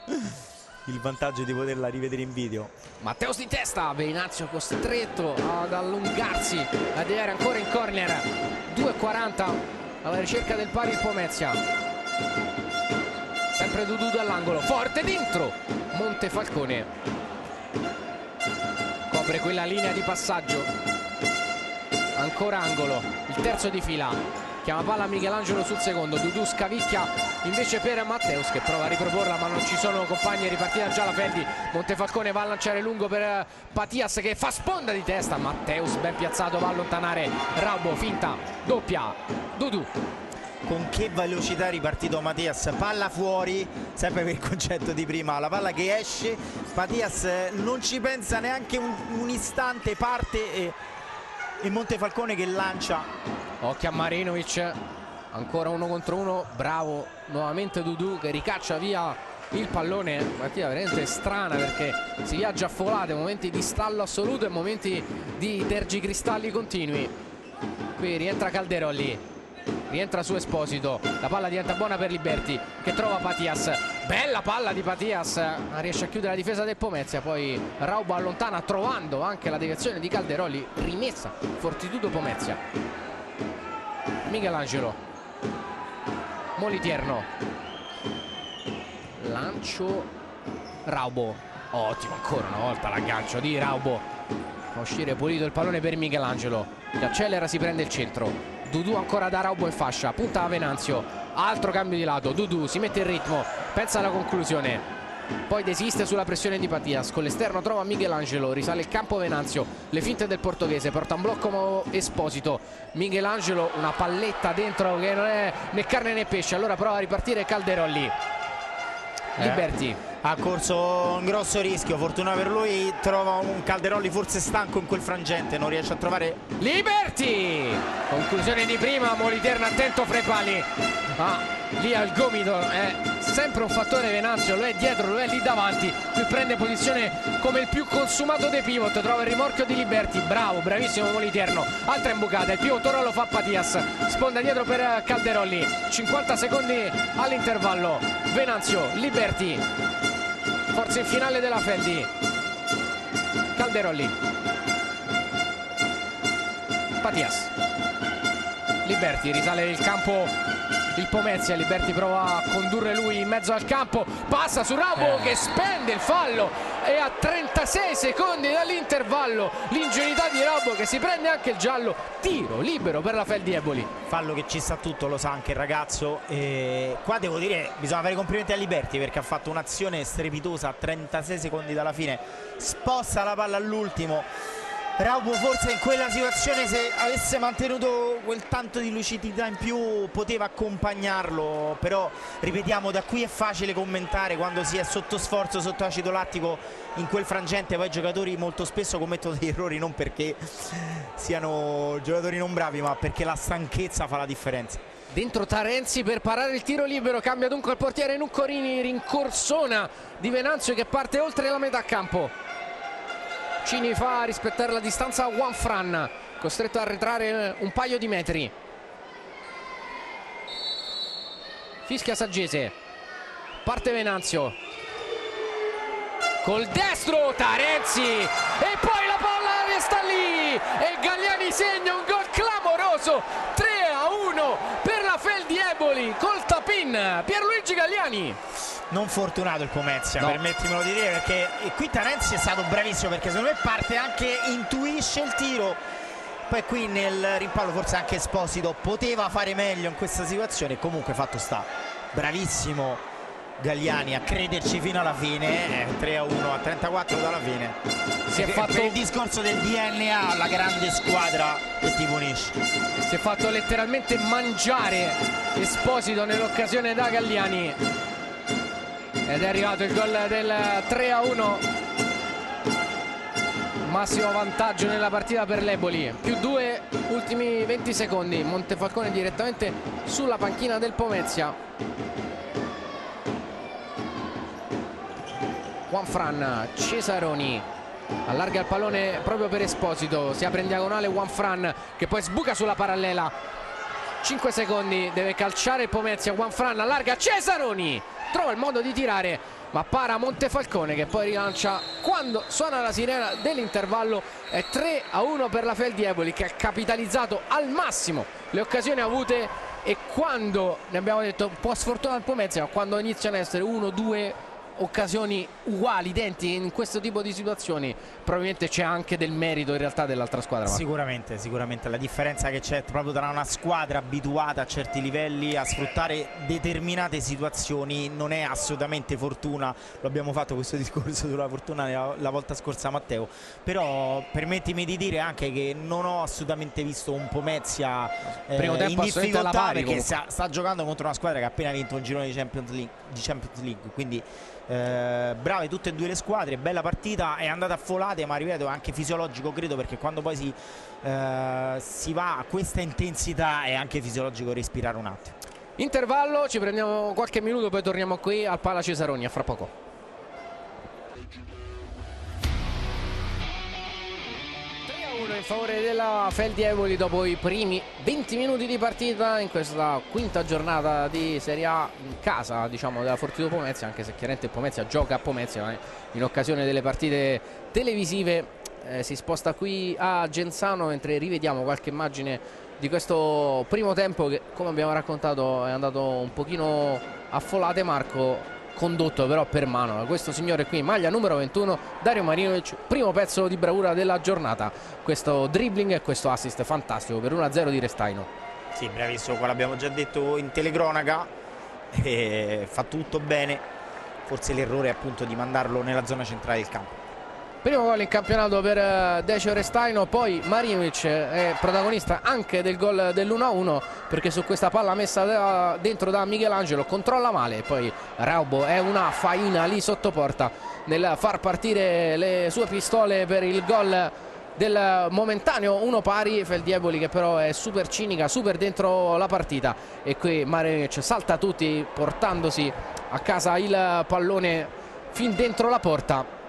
il vantaggio di poterla rivedere in video. Matteus di testa, Venanzio costretto ad allungarsi, a deviare ancora in corner. 2:40 alla ricerca del pari il Pomezia. Sempre Dudu dall'angolo, forte dentro Montefalcone, copre quella linea di passaggio, ancora angolo, il terzo di fila, chiama palla Michelangelo sul secondo. Dudu scavicchia invece per Matteus che prova a riproporla ma non ci sono compagni, ripartita già la Feldi. Montefalcone va a lanciare lungo per Patias che fa sponda di testa, Matteus ben piazzato va a allontanare Raubo, finta, doppia, Dudu. Con che velocità è ripartito Matias, palla fuori, sempre per il concetto di prima, la palla che esce, Matias non ci pensa neanche un istante, parte e Montefalcone che lancia. Occhio a Marinovic, ancora 1 contro 1, bravo nuovamente Dudu che ricaccia via il pallone. Partita veramente strana perché si viaggia a folate, momenti di stallo assoluto e momenti di tergicristalli continui. Qui rientra Calderoli, rientra su Esposito, la palla diventa buona per Liberti che trova Patias, bella palla di Patias, ma riesce a chiudere la difesa del Pomezia. Poi Raubo allontana trovando anche la deviazione di Calderoli, rimessa Fortitudo Pomezia. Michelangelo, Molitierno, lancio Raubo, ottimo ancora una volta l'aggancio di Raubo, fa uscire pulito il pallone per Michelangelo che accelera, si prende il centro. Dudu ancora da Raubo in fascia, punta a Venanzio, altro cambio di lato, Dudu si mette in ritmo, pensa alla conclusione, poi desiste sulla pressione di Patias, con l'esterno trova Michelangelo, risale il campo Venanzio, le finte del portoghese, porta un blocco Esposito, Michelangelo una palletta dentro che non è né carne né pesce, allora prova a ripartire Calderoli. Liberti ha corso un grosso rischio, fortuna per lui, trova un Calderoli forse stanco in quel frangente, non riesce a trovare Liberti, conclusione di prima, Moliterno attento fra i pali, lì al gomito è sempre un fattore Venanzio, lo è dietro, lo è lì davanti, qui prende posizione come il più consumato dei pivot, trova il rimorchio di Liberti, bravo, bravissimo Moliterno, altra imbucata, il pivot ora lo fa Patias, sponda dietro per Calderoli, 50 secondi all'intervallo, Venanzio, Liberti, forza in finale della Feldi, Calderoli, Patias, Liberti, risale il campo il Pomezia, Liberti prova a condurre lui in mezzo al campo, passa su Raubo che spende il fallo e a 36 secondi dall'intervallo l'ingenuità di Raubo che si prende anche il giallo, tiro libero per la Feldi Eboli. Fallo che ci sta tutto, lo sa anche il ragazzo, e qua devo dire bisogna fare i complimenti a Liberti perché ha fatto un'azione strepitosa a 36 secondi dalla fine, sposta la palla all'ultimo. Raubo forse in quella situazione, se avesse mantenuto quel tanto di lucidità in più, poteva accompagnarlo, però ripetiamo, da qui è facile commentare quando si è sotto sforzo, sotto acido lattico in quel frangente. Poi i giocatori molto spesso commettono degli errori non perché siano giocatori non bravi ma perché la stanchezza fa la differenza. Dentro Tarenzi per parare il tiro libero, cambia dunque il portiere Noccorini, rincorsona di Venanzio che parte oltre la metà campo. Cini fa rispettare la distanza a Juanfran, costretto a arretrare un paio di metri. Fischia Saggese, parte Venanzio col destro, Tarenzi e poi la palla sta lì e Galliani segna un gol clamoroso, 3-1 per la Feldi Eboli col tap-in. Pierluigi Galliani. Non fortunato il Pomezia, no, permettimelo di dire, perché qui Tarenzi è stato bravissimo, perché secondo me parte anche, intuisce il tiro, poi qui nel rimpallo forse anche Esposito poteva fare meglio in questa situazione. Comunque fatto sta, bravissimo Galliani a crederci fino alla fine. 3-1 a 34 dalla fine. Si è fatto per il discorso del DNA, la grande squadra che ti punisce. Si è fatto letteralmente mangiare Esposito nell'occasione da Galliani ed è arrivato il gol del 3-1. Massimo vantaggio nella partita per l'Eboli, +2, ultimi 20 secondi. Montefalcone direttamente sulla panchina del Pomezia. Juanfran, Cesaroni allarga il pallone proprio per Esposito, si apre in diagonale Juanfran che poi sbuca sulla parallela. 5 secondi, deve calciare il Pomezia. Juanfran allarga, Cesaroni trova il modo di tirare ma para Montefalcone che poi rilancia quando suona la sirena dell'intervallo. È 3-1 per la Feldi Eboli, che ha capitalizzato al massimo le occasioni avute, e quando ne abbiamo detto un po' sfortunato il Pomezia, ma quando iniziano a essere 1-2 occasioni uguali, identiche in questo tipo di situazioni, probabilmente c'è anche del merito in realtà dell'altra squadra. Sicuramente, sicuramente la differenza che c'è proprio tra una squadra abituata a certi livelli a sfruttare determinate situazioni non è assolutamente fortuna. Lo abbiamo fatto questo discorso sulla fortuna la volta scorsa, Matteo, però permettimi di dire anche che non ho assolutamente visto un Pomezia in difficoltà, perché sta giocando contro una squadra che ha appena vinto un girone di Champions League, quindi brave tutte e due le squadre, bella partita, è andata a folate, ma ripeto è anche fisiologico, credo, perché quando poi si va a questa intensità è anche fisiologico respirare un attimo. Intervallo, ci prendiamo qualche minuto, poi torniamo qui al Pala Cesaroni, a fra poco. In favore della Feldi Eboli dopo i primi 20 minuti di partita in questa quinta giornata di Serie A in casa, diciamo, della Fortitudo Pomezia, anche se chiaramente il Pomezia gioca a Pomezia, ma in occasione delle partite televisive si sposta qui a Genzano, mentre rivediamo qualche immagine di questo primo tempo che, come abbiamo raccontato, è andato un pochino a folate, Marco, condotto però per mano da questo signore qui, maglia numero 21, Dario Marinovic. Primo pezzo di bravura della giornata, questo dribbling e questo assist fantastico per 1-0 di Restaino. Sì, bravissimo, qua l'abbiamo già detto in telecronaca, fa tutto bene, forse l'errore è appunto di mandarlo nella zona centrale del campo. Primo gol in campionato per Decio Restaino, poi Marinovic è protagonista anche del gol dell'1-1, perché su questa palla messa dentro da Michelangelo controlla male, poi Raubo è una faina lì sotto porta nel far partire le sue pistole per il gol del momentaneo 1-1. Feldi Eboli che però è super cinica, super dentro la partita, e qui Marinovic salta tutti portandosi a casa il pallone fin dentro la porta.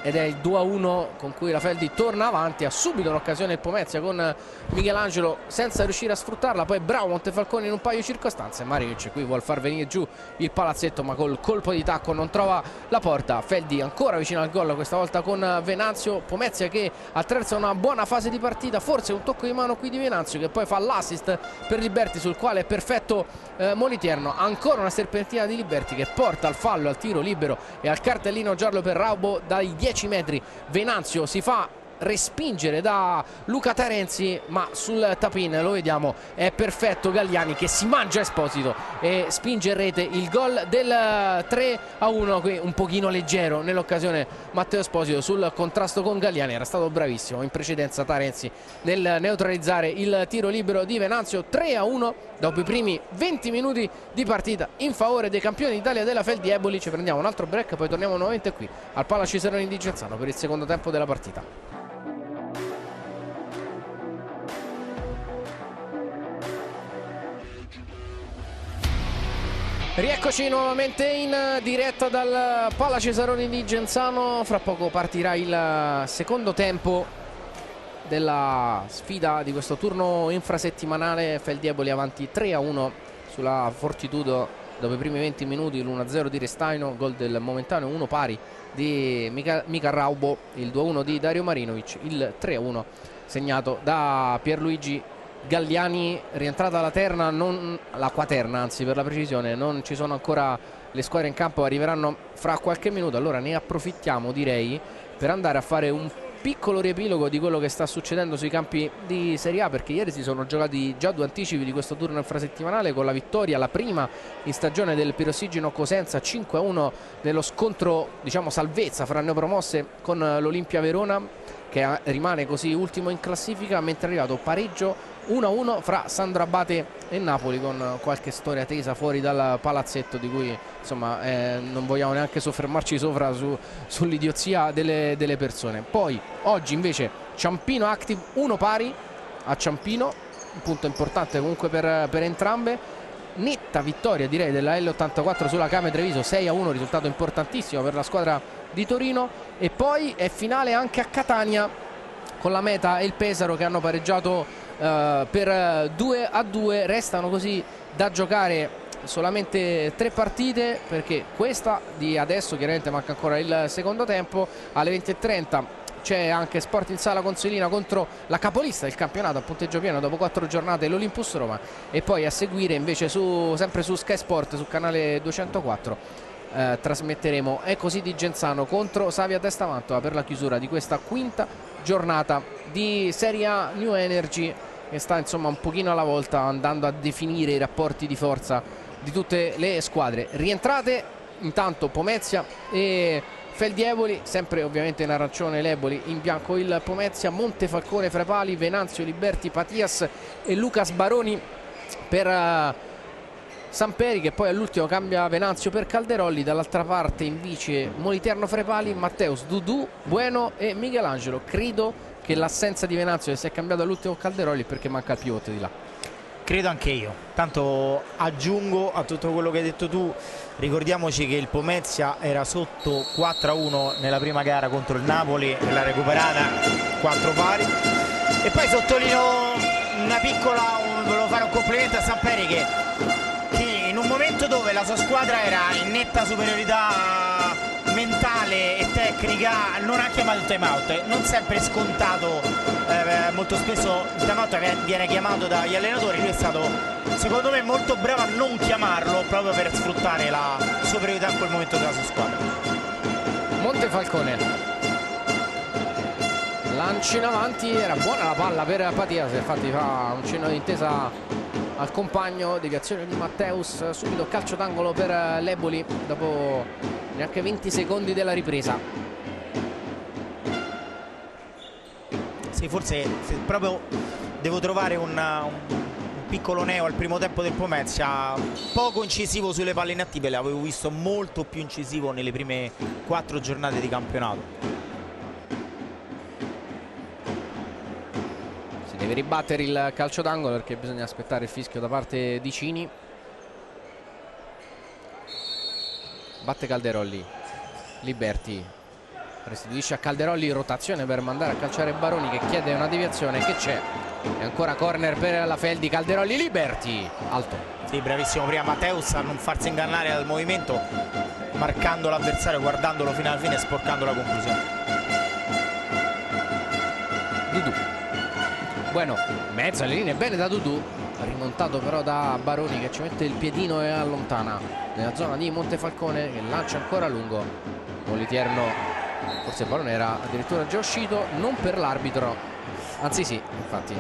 Ed è il 2-1 con cui la Feldi torna avanti. Ha subito un'occasione il Pomezia con Michelangelo senza riuscire a sfruttarla, poi bravo Montefalcone in un paio di circostanze. Marinovic qui vuol far venire giù il palazzetto, ma col colpo di tacco non trova la porta. Feldi ancora vicino al gol, questa volta con Venanzio. Pomezia che attraversa una buona fase di partita, forse un tocco di mano qui di Venanzio che poi fa l'assist per Liberti, sul quale è perfetto Moliterno. Ancora una serpentina di Liberti che porta al fallo, al tiro libero e al cartellino giallo per Raubo dai 10 metri. Venanzio si fa respingere da Luca Tarenzi, ma sul tap-in lo vediamo, è perfetto Galliani che si mangia Esposito e spinge in rete il gol del 3-1. qui un pochino leggero nell'occasione Matteo Esposito sul contrasto con Galliani, era stato bravissimo in precedenza Tarenzi nel neutralizzare il tiro libero di Venanzio. 3-1 dopo i primi 20 minuti di partita in favore dei campioni d'Italia della Feldi Eboli. Ci prendiamo un altro break, poi torniamo nuovamente qui al Pala Cesaroni di Genzano per il secondo tempo della partita. Rieccoci nuovamente in diretta dal Pala Cesaroni di Genzano. Fra poco partirà il secondo tempo della sfida di questo turno infrasettimanale. Feldi Eboli avanti 3-1 sulla Fortitudo dopo i primi 20 minuti l'1-0 di Restaino, gol del momentaneo 1 pari di Mika Raubo, il 2-1 di Dario Marinovic, il 3-1 segnato da Pierluigi Galliani. Rientrata la terna, la quaterna anzi per la precisione, non ci sono ancora le squadre in campo, arriveranno fra qualche minuto, allora ne approfittiamo direi per andare a fare un piccolo riepilogo di quello che sta succedendo sui campi di Serie A, perché ieri si sono giocati già 2 anticipi di questo turno infrasettimanale, con la vittoria, la prima in stagione del Pirossigino Cosenza 5-1 nello scontro, diciamo, salvezza fra neopromosse con l'Olimpia Verona, che rimane così ultimo in classifica, mentre è arrivato pareggio 1-1 fra Sandro Abate e Napoli, con qualche storia tesa fuori dal palazzetto di cui insomma non vogliamo neanche soffermarci sopra sull'idiozia delle persone. Poi oggi invece Ciampino Active 1 pari a Ciampino, un punto importante comunque per entrambe. Netta vittoria direi della L84 sulla Came Treviso 6-1, risultato importantissimo per la squadra di Torino. E poi è finale anche a Catania, con la Meta e il Pesaro che hanno pareggiato per 2-2. Restano così da giocare solamente 3 partite, perché questa di adesso chiaramente manca ancora il secondo tempo. Alle 20:30 c'è anche Sporting Sala Consilina contro la capolista del campionato a punteggio pieno dopo 4 giornate, l'Olympus Roma. E poi a seguire invece sempre su Sky Sport, sul canale 204, trasmetteremo È così di Genzano contro Savia Testamantova per la chiusura di questa quinta giornata di Serie A New Energy, che sta insomma un pochino alla volta andando a definire i rapporti di forza di tutte le squadre. Rientrate intanto Pomezia e Feldieboli, sempre ovviamente in arancione l'Eboli, in bianco il Pomezia, Montefalcone fra i pali, Venanzio, Liberti, Patias e Lucas Baroni per Samperi, che poi all'ultimo cambia Venanzio per Calderolli. Dall'altra parte invece Moliterno fra i pali, Matteus, Dudu, Bueno e Michelangelo. Credo che l'assenza di Venanzio, che si è cambiato all'ultimo Calderolli, perché manca il pivot di là. Credo anche io. Tanto aggiungo a tutto quello che hai detto tu, ricordiamoci che il Pomezia era sotto 4-1 nella prima gara contro il Napoli e l'ha recuperata 4 pari. E poi sottolineo una piccola, volevo fare un complimento a Samperi che in un momento dove la sua squadra era in netta superiorità mentale e tecnica non ha chiamato il time out. Non sempre scontato, molto spesso il time out viene chiamato dagli allenatori, lui è stato secondo me molto bravo a non chiamarlo proprio per sfruttare la superiorità in quel momento della sua squadra. Montefalcone lanci in avanti, era buona la palla per Patias, infatti fa un cenno di intesa al compagno, deviazione di Matteus, subito calcio d'angolo per l'Eboli dopo neanche 20 secondi della ripresa. Sì, forse se proprio devo trovare un piccolo neo al primo tempo del Pomezia, poco incisivo sulle palle inattive, l'avevo visto molto più incisivo nelle prime 4 giornate di campionato. Deve ribattere il calcio d'angolo perché bisogna aspettare il fischio da parte di Cini. Batte Calderolli, Liberti restituisce a Calderolli, rotazione per mandare a calciare Baroni, che chiede una deviazione che c'è, e ancora corner per la Feldi. Calderolli, Liberti, alto. Sì, bravissimo prima Matteus a non farsi ingannare dal movimento, marcando l'avversario, guardandolo fino alla fine e sporcando la conclusione. Dudu, Bueno, mezzo alle linee, bene da Dudu, rimontato però da Baroni che ci mette il piedino e allontana nella zona di Montefalcone, che lancia ancora a lungo. Moliterno, forse il pallone era addirittura già uscito, non per l'arbitro, anzi sì, infatti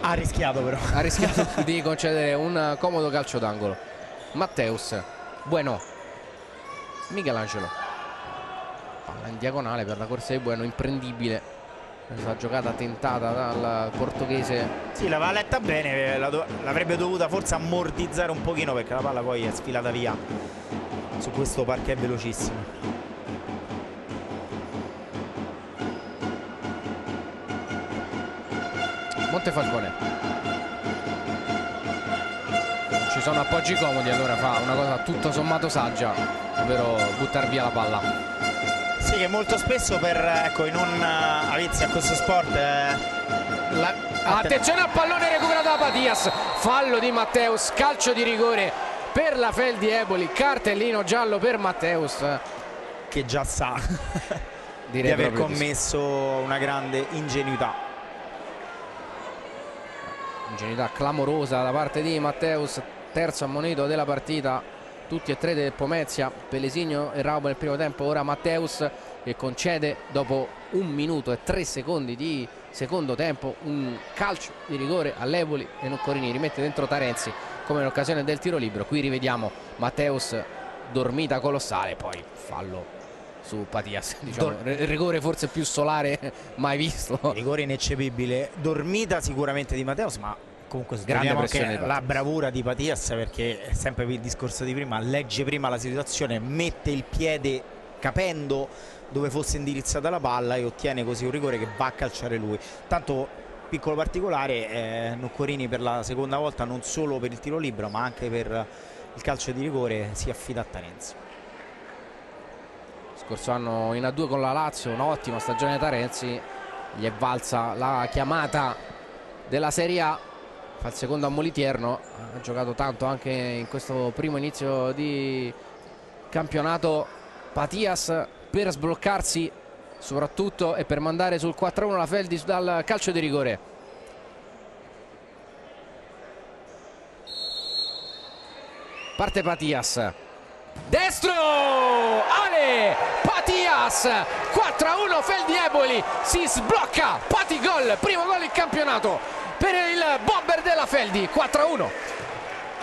ha rischiato però, ha rischiato di concedere un comodo calcio d'angolo. Matteus, Bueno, Michelangelo, palla in diagonale per la corsa di Bueno, imprendibile. La giocata tentata dal portoghese. Sì, l'aveva letta bene, l'avrebbe dovuta forse ammortizzare un pochino, perché la palla poi è sfilata via su questo parquet velocissimo. Montefalcone, ci sono appoggi comodi, allora fa una cosa tutto sommato saggia, ovvero buttare via la palla. Sì, che molto spesso per i non avizi a questo sport attenzione al pallone recuperato da Patias, fallo di Matteus, calcio di rigore per la Feldi Eboli, cartellino giallo per Matteus, che già sa direi di aver proprio di sì. commesso una grande ingenuità. Ingenuità clamorosa da parte di Matteus, terzo ammonito della partita, tutti e tre del Pomezia, Pelesigno e Raubo nel primo tempo. Ora Matteus che concede dopo 1 minuto e 3 secondi di secondo tempo un calcio di rigore all'Eboli e Noccorini rimette dentro Tarenzi come in occasione del tiro libero. Qui rivediamo Matteus, dormita colossale, poi fallo su Patias, diciamo, rigore forse più solare mai visto. Rigore ineccepibile, dormita sicuramente di Matteus, ma comunque grande pressione anche la bravura di Patias, perché è sempre il discorso di prima, legge prima la situazione, mette il piede capendo dove fosse indirizzata la palla e ottiene così un rigore che va a calciare lui. Tanto piccolo particolare, Noccorini per la seconda volta non solo per il tiro libero ma anche per il calcio di rigore si affida a Tarenzi. Scorso anno in A2 con la Lazio, un'ottima stagione Tarenzi, gli è valsa la chiamata della Serie A, fa il secondo a Moliterno, ha giocato tanto anche in questo primo inizio di campionato. Patias per sbloccarsi soprattutto e per mandare sul 4-1 la Feldi dal calcio di rigore. Parte Patias, destro, Ale Patias, 4-1 Feldi Eboli, si sblocca, Pati gol, primo gol in campionato per il bomber della Feldi, 4-1.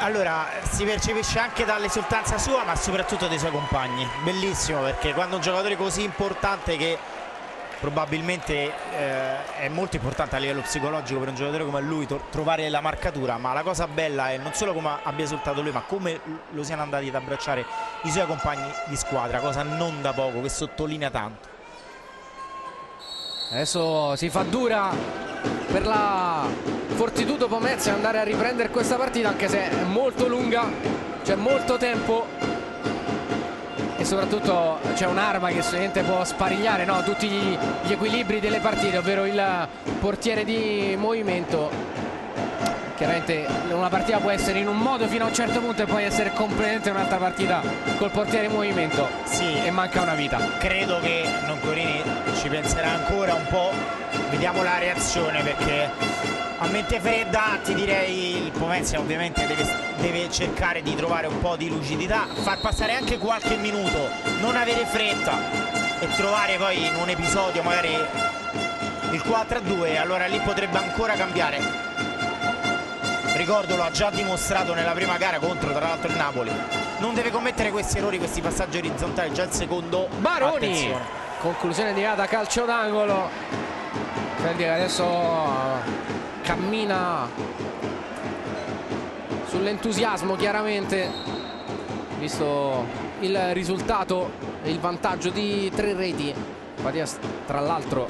Allora si percepisce anche dall'esultanza sua ma soprattutto dei suoi compagni, bellissimo, perché quando un giocatore così importante, che probabilmente è molto importante a livello psicologico per un giocatore come lui trovare la marcatura, ma la cosa bella è non solo come abbia esultato lui ma come lo siano andati ad abbracciare i suoi compagni di squadra, cosa non da poco, che sottolinea tanto. Adesso si fa dura per la Fortitudo Pomezia andare a riprendere questa partita, anche se è molto lunga, c'è molto tempo e soprattutto c'è un'arma che sicuramente può sparigliare, no, tutti gli equilibri delle partite, ovvero il portiere di movimento. Chiaramente una partita può essere in un modo fino a un certo punto e poi essere completamente un'altra partita col portiere in movimento, sì, e manca una vita. Credo che Noccorini ci penserà ancora un po', vediamo la reazione, perché a mente fredda ti direi il Pomezia ovviamente deve cercare di trovare un po' di lucidità, far passare anche qualche minuto, non avere fretta e trovare poi in un episodio magari il 4-2, allora lì potrebbe ancora cambiare. Ricordo, lo ha già dimostrato nella prima gara contro tra l'altro il Napoli, non deve commettere questi errori, questi passaggi orizzontali, già il secondo. Baroni, attenzione. conclusione di Ada, calcio d'angolo. Feldi adesso cammina sull'entusiasmo, chiaramente visto il risultato e il vantaggio di 3 reti. Patias tra l'altro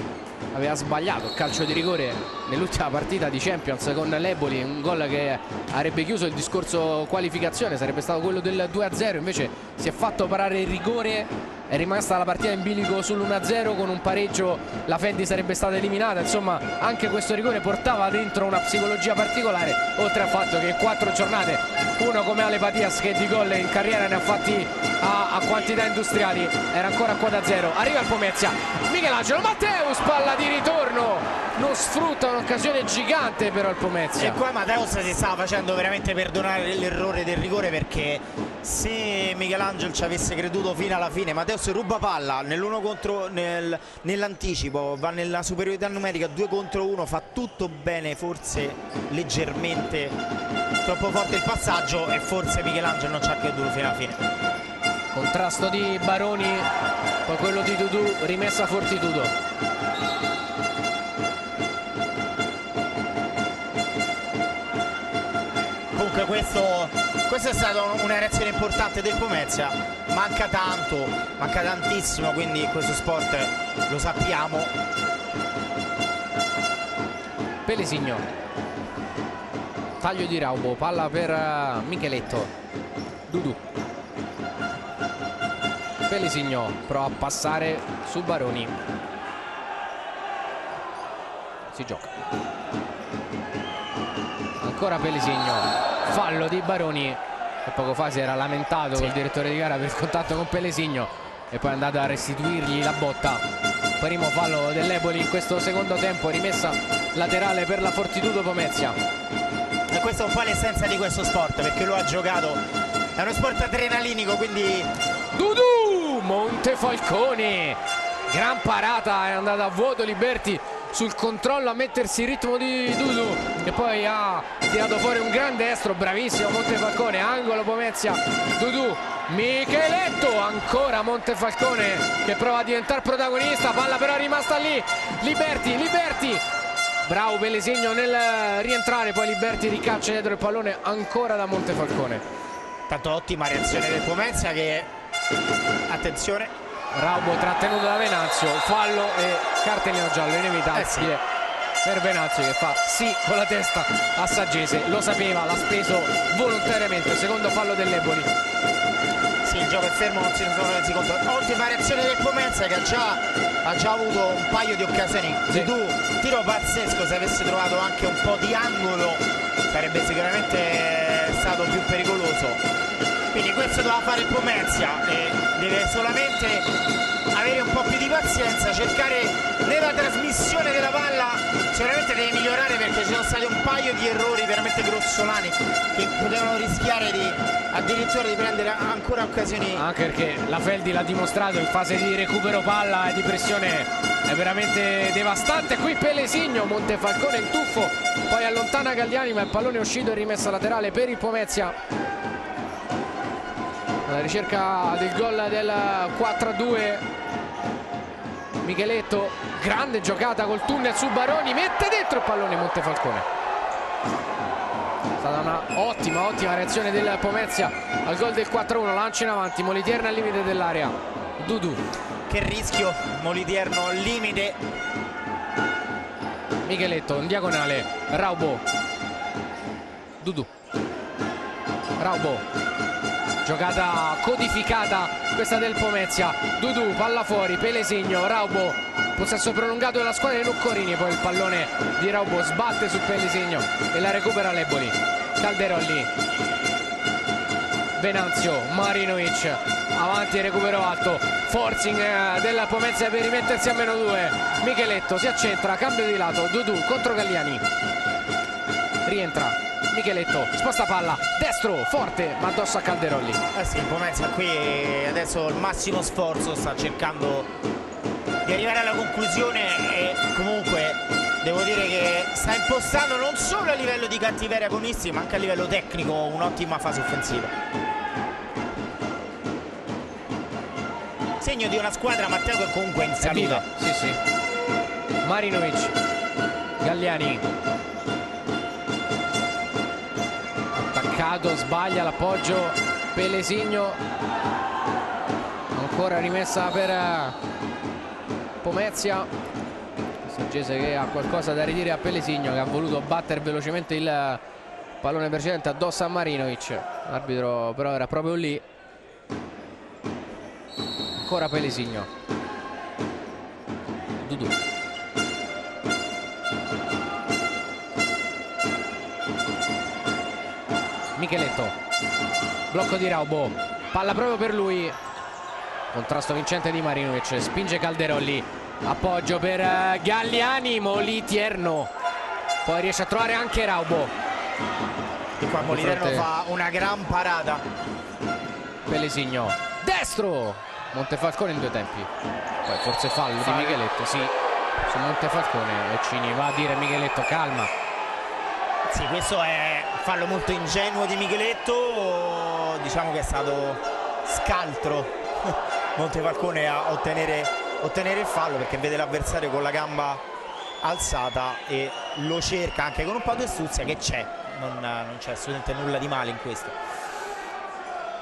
aveva sbagliato il calcio di rigore nell'ultima partita di Champions con l'Eboli, un gol che avrebbe chiuso il discorso qualificazione, sarebbe stato quello del 2-0, invece si è fatto parare il rigore, è rimasta la partita in bilico sull'1-0, con un pareggio la Feldi sarebbe stata eliminata. Insomma, anche questo rigore portava dentro una psicologia particolare, oltre al fatto che in 4 giornate uno come Ale Patias, che di gol in carriera ne ha fatti a quantità industriali, era ancora a quota 0. Arriva il Pomezia, Michelangelo Matteus, palla di ritorno, non sfrutta un'occasione gigante però il Pomezia. E qua Matteus si stava facendo veramente perdonare l'errore del rigore, perché se Michelangelo ci avesse creduto fino alla fine, Matteus ruba palla nell'1 contro nell'anticipo, va nella superiorità numerica 2 contro 1, fa tutto bene, forse leggermente troppo forte il passaggio e forse Michelangelo non ci ha creduto fino alla fine. Contrasto di Baroni, poi quello di Dudu, rimessa Fortitudo. Comunque questa è stata una reazione importante del Pomezia, manca tanto, manca tantissimo, quindi questo sport lo sappiamo. Pelesigno, taglio di Raubo, palla per Micheletto, Dudu. Pelesigno prova a passare su Baroni, si gioca ancora Pelesigno, fallo di Baroni, che poco fa si era lamentato col direttore di gara per il contatto con Pelesigno e poi è andato a restituirgli la botta. Primo fallo dell'Eboli in questo secondo tempo, rimessa laterale per la Fortitudo Pomezia. E questo è un po' l'essenza di questo sport, perché lo ha giocato, è uno sport adrenalinico, quindi Dudu Montefalcone, gran parata, è andata a vuoto Liberti sul controllo a mettersi il ritmo di Dudu, che poi ha tirato fuori un grande destro, bravissimo Montefalcone, angolo Pomezia, Dudu, Micheletto, ancora Montefalcone che prova a diventare protagonista, palla però è rimasta lì, Liberti, bravo Pelesigno nel rientrare, poi Liberti ricaccia dietro il pallone ancora da Montefalcone. tanto ottima reazione del Pomezia che, attenzione, Raubo trattenuto da Venanzio, fallo e cartellino giallo inevitabile per Venanzio che fa sì con la testa a Saggese, lo sapeva, l'ha speso volontariamente, secondo fallo dell'Eboli. sì, il gioco è fermo, non si sono resi conto. Ottima reazione del Pomezia che ha già avuto un paio di occasioni. Sì. Dudu, tiro pazzesco, se avesse trovato anche un po' di angolo sarebbe sicuramente stato più pericoloso. Quindi questo doveva fare il Pomezia e deve solamente avere un po' più di pazienza, cercare nella trasmissione della palla, sicuramente deve migliorare perché ci sono stati un paio di errori veramente grossolani che potevano rischiare addirittura di prendere ancora occasioni. Anche perché la Feldi l'ha dimostrato in fase di recupero palla e di pressione è veramente devastante. Qui Pelesigno, Montefalcone in tuffo, poi allontana Galliani ma il pallone è uscito e rimessa laterale per il Pomezia. Alla ricerca del gol del 4-2 Micheletto, grande giocata col tunnel su Baroni, mette dentro il pallone Montefalcone. È stata una ottima reazione del Pomezia al gol del 4-1, lancio in avanti, Molitierno al limite dell'area, Dudu. Che rischio, Molitierno al limite. Micheletto in diagonale, Raubo, Dudu, Raubo. Giocata codificata questa del Pomezia, Dudu, palla fuori, Pelesigno, Raubo, possesso prolungato della squadra di Nuccorini, poi il pallone di Raubo sbatte su Pelesigno e la recupera l'Eboli. Calderolli, Venanzio, Marinovic, avanti recupero alto, forcing della Pomezia per rimettersi a -2, Micheletto si accentra, cambio di lato, Dudu contro Galliani, rientra Micheletto, sposta palla, destro, forte, ma addosso a Calderolli. Sì, il Pomezia qui adesso il massimo sforzo, sta cercando di arrivare alla conclusione e comunque devo dire che sta impostando non solo a livello di cattiveria agonisti ma anche a livello tecnico un'ottima fase offensiva. Segno di una squadra, Matteo, che comunque è in salute. Sì. Marinovic, Galliani, attaccato, sbaglia l'appoggio Pelesigno, ancora rimessa per Pomezia. Saggese che ha qualcosa da ridire a Pelesigno, che ha voluto battere velocemente il pallone precedente addosso a Marinovic, l'arbitro però era proprio lì. Ancora Pelesigno, Dudu, Micheletto, blocco di Raubo, palla proprio per lui, contrasto vincente di Marinovic, spinge Calderolli, appoggio per Galliani, Molitierno, poi riesce a trovare anche Raubo E qua Molitierno fa una gran parata. Pelesigno, destro, Montefalcone in due tempi, poi forse fallo di Micheletto, sì, su Montefalcone, e Cini va a dire Micheletto calma. Sì, questo è un fallo molto ingenuo di Micheletto, diciamo che è stato scaltro Montefalcone a ottenere il fallo perché vede l'avversario con la gamba alzata e lo cerca anche con un po' di astuzia, che c'è, non c'è assolutamente nulla di male in questo.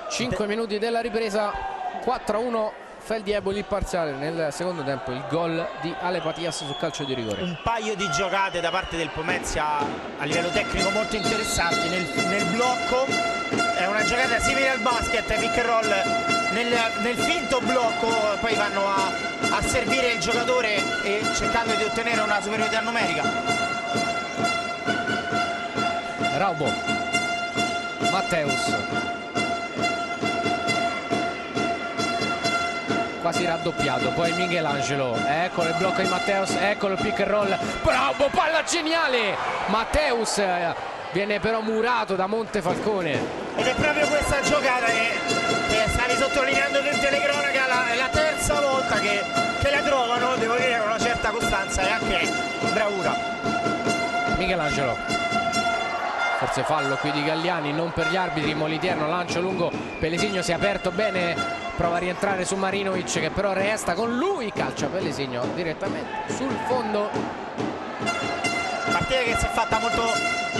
5 minuti della ripresa, 4-1 Feldi Eboli il parziale. Nel secondo tempo il gol di Ale Patias su calcio di rigore. Un paio di giocate da parte del Pomezia a livello tecnico molto interessanti nel blocco, è una giocata simile al basket, pick and roll nel finto blocco, poi vanno a servire il giocatore e cercando di ottenere una superiorità numerica. Raubo, Matteus, quasi raddoppiato. Poi Michelangelo, eccolo il blocco di Matteus, eccolo il pick and roll, bravo, palla geniale. Matteus viene però murato da Montefalcone. Ed è proprio questa giocata che stavi sottolineando in telecronaca, la terza volta che la trovano, devo dire, con una certa costanza e anche bravura. Michelangelo, forse fallo qui di Galliani, non per gli arbitri. Moliterno, lancio lungo, Pelesigno si è aperto bene, prova a rientrare su Marinovic che però resta con lui, calcia Pelesigno direttamente sul fondo. Partita che si è fatta molto,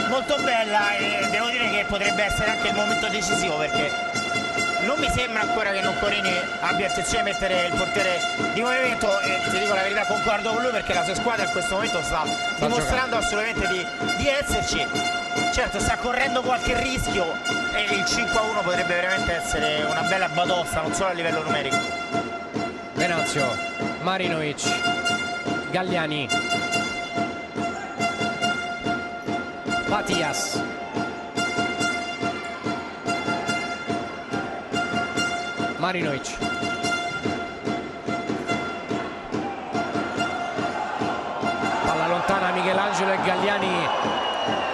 molto bella e devo dire che potrebbe essere anche il momento decisivo, perché non mi sembra ancora che Noccorini abbia intenzione di mettere il portiere di movimento, e ti dico la verità, concordo con lui, perché la sua squadra in questo momento sta dimostrando assolutamente di esserci. Certo, sta correndo qualche rischio e il 5-1 potrebbe veramente essere una bella batosta, non solo a livello numerico. Venanzio, Marinovic, Galliani, Matias, Marinovic, palla lontana, Michelangelo e Galliani.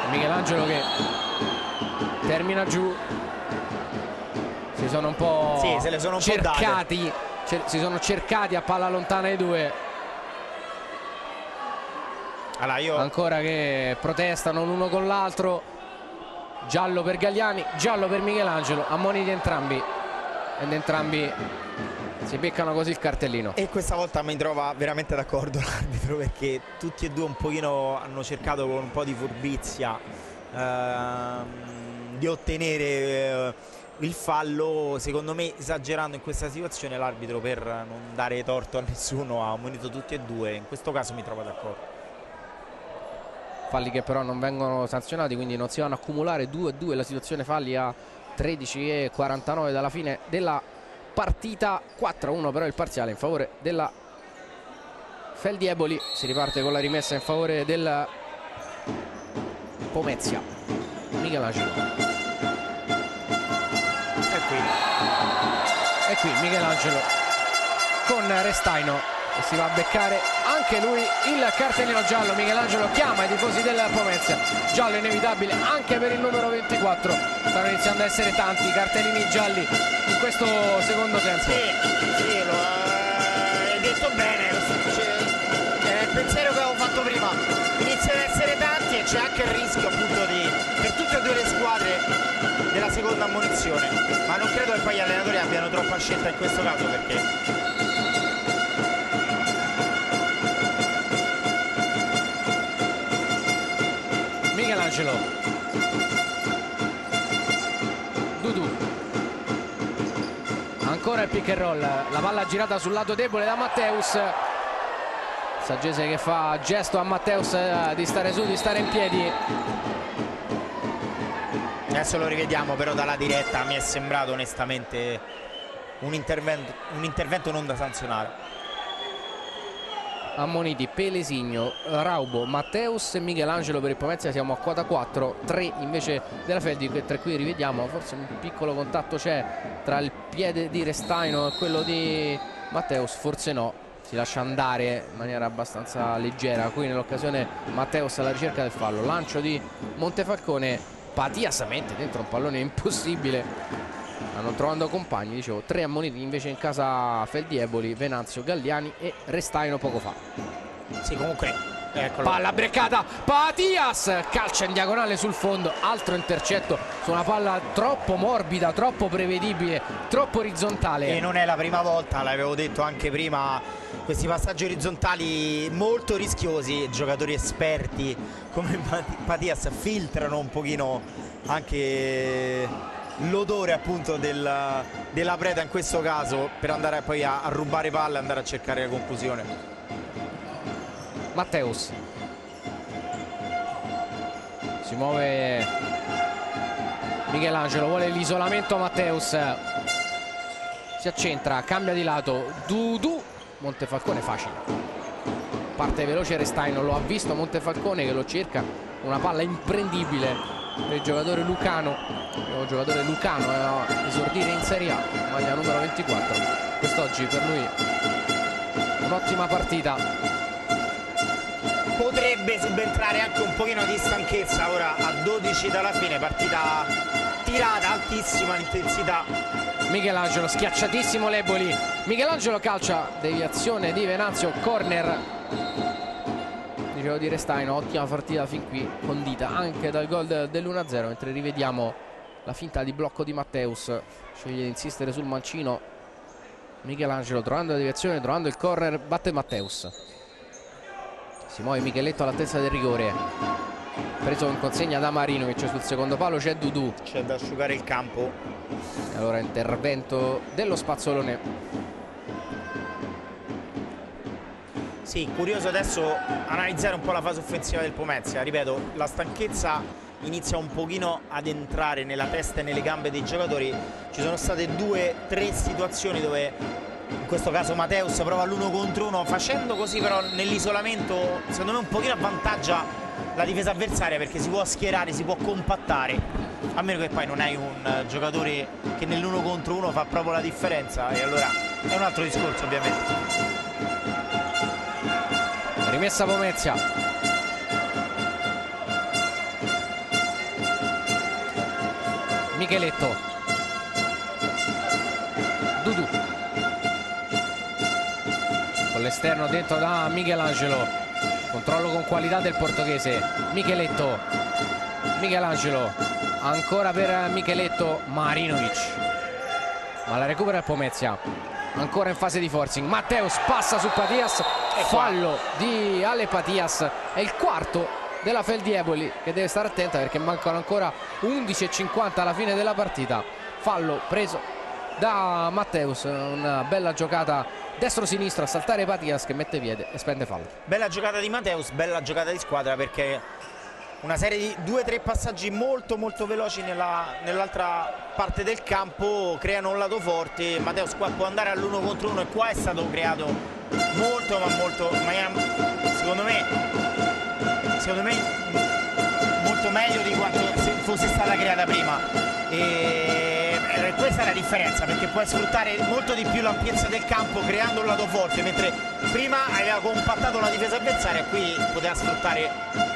Michelangelo che termina giù, si sono un po' se le sono un cercati, si sono cercati a palla lontana i due. Allora, ancora che protestano l'uno con l'altro. Giallo per Galliani, giallo per Michelangelo, ammoniti entrambi ed entrambi si beccano così il cartellino. E questa volta mi trova veramente d'accordo l'arbitro, perché tutti e due un pochino hanno cercato con un po' di furbizia di ottenere il fallo. Secondo me, esagerando in questa situazione, l'arbitro, per non dare torto a nessuno, ha ammonito tutti e due. In questo caso mi trova d'accordo. Falli che però non vengono sanzionati, quindi non si vanno a accumulare. 2-2 la situazione, falli a 13:49 dalla fine della partita. 4-1 però il parziale in favore della Feldieboli. Si riparte con la rimessa in favore del Pomezia. Michelangelo, e qui Michelangelo con Restaino, e si va a beccare anche lui il cartellino giallo. Michelangelo chiama i tifosi del Pomezia, giallo inevitabile anche per il numero 24. Stanno iniziando a essere tanti i cartellini gialli in questo secondo tempo. Sì, lo hai detto bene, è il pensiero che avevo fatto prima. Iniziano ad essere tanti e c'è anche il rischio, appunto, per tutte e due le squadre, della seconda ammonizione, ma non credo che poi gli allenatori abbiano troppa scelta in questo caso, perché Michelangelo, Dudu, ancora il pick and roll, la palla girata sul lato debole da Matteus. Saggese che fa gesto a Matteus di stare su, di stare in piedi. adesso lo rivediamo, però dalla diretta mi è sembrato onestamente un intervento non da sanzionare. Ammoniti Pelesigno, Raubo, Matteus e Michelangelo per il Pomezia. Siamo a quota 4, 3 invece della Feldi. Tra cui rivediamo, forse un piccolo contatto c'è tra il piede di Restaino e quello di Matteus, forse no, si lascia andare in maniera abbastanza leggera. Qui nell'occasione Matteus alla ricerca del fallo, lancio di Montefalcone, Matias mette dentro un pallone impossibile. Stanno trovando compagni, dicevo, 3 ammoniti invece in casa Feldieboli, Venanzio, Galliani e Restaino poco fa. Sì, comunque eccolo. Palla breccata, Matias calcia in diagonale sul fondo, altro intercetto su una palla troppo morbida, troppo prevedibile, troppo orizzontale. E non è la prima volta, l'avevo detto anche prima, questi passaggi orizzontali molto rischiosi. Giocatori esperti come Matias filtrano un pochino anche l'odore appunto della preda in questo caso, per andare poi a rubare palle e andare a cercare la conclusione. Matteus si muove, Michelangelo vuole l'isolamento, Matteus si accentra, cambia di lato, Dudu, Montefalcone facile, parte veloce Restaino, lo ha visto Montefalcone che lo cerca, una palla imprendibile del giocatore lucano. il giocatore lucano a esordire in Serie A, maglia numero 24. Quest'oggi per lui un'ottima partita. Potrebbe subentrare anche un pochino di stanchezza ora a 12 dalla fine, partita tirata, altissima l'intensità. Michelangelo, schiacciatissimo l'Eboli. Michelangelo calcia, deviazione di Venanzio, corner. Dicevo di Restaino, ottima partita fin qui, condita anche dal gol dell'1-0, mentre rivediamo la finta di blocco di Matteus. Sceglie di insistere sul mancino Michelangelo, trovando la deviazione, trovando il corner, batte Matteus. Si muove Micheletto all'altezza del rigore, preso in consegna da Marinovic. Sul secondo palo c'è Dudu, C'è da asciugare il campo. e allora intervento dello Spazzolone. Sì, curioso adesso analizzare un po' la fase offensiva del Pomezia. Ripeto, la stanchezza inizia un pochino ad entrare nella testa e nelle gambe dei giocatori. Ci sono state 2-3 situazioni dove in questo caso Matteus prova l'1 contro 1, facendo così però nell'isolamento secondo me un pochino avvantaggia la difesa avversaria, perché si può schierare, si può compattare, a meno che poi non hai un giocatore che nell'1 contro 1 fa proprio la differenza, e allora è un altro discorso ovviamente. Rimessa Pomezia. Micheletto. Dudu. Con l'esterno dentro da Michelangelo. Controllo con qualità del portoghese. Micheletto. Michelangelo. Ancora per Micheletto. Marinovic. Ma la recupera il Pomezia. Ancora in fase di forcing. Matteus passa su Patias. Fallo di Ale Patias. È il quarto della Feldieboli, che deve stare attenta perché mancano ancora 11:50 alla fine della partita. Fallo preso da Matteus. Una bella giocata destro-sinistro a saltare Patias, che mette piede e spende fallo. Bella giocata di Matteus, bella giocata di squadra, perché una serie di 2-3 passaggi molto veloci nell'altra parte del campo creano un lato forte. Matteus qua può andare all'1 contro 1 e qua è stato creato molto secondo me molto meglio di quanto fosse stata creata prima, e questa è la differenza, perché puoi sfruttare molto di più l'ampiezza del campo creando un lato forte, mentre prima aveva compattato la difesa avversaria e qui poteva sfruttare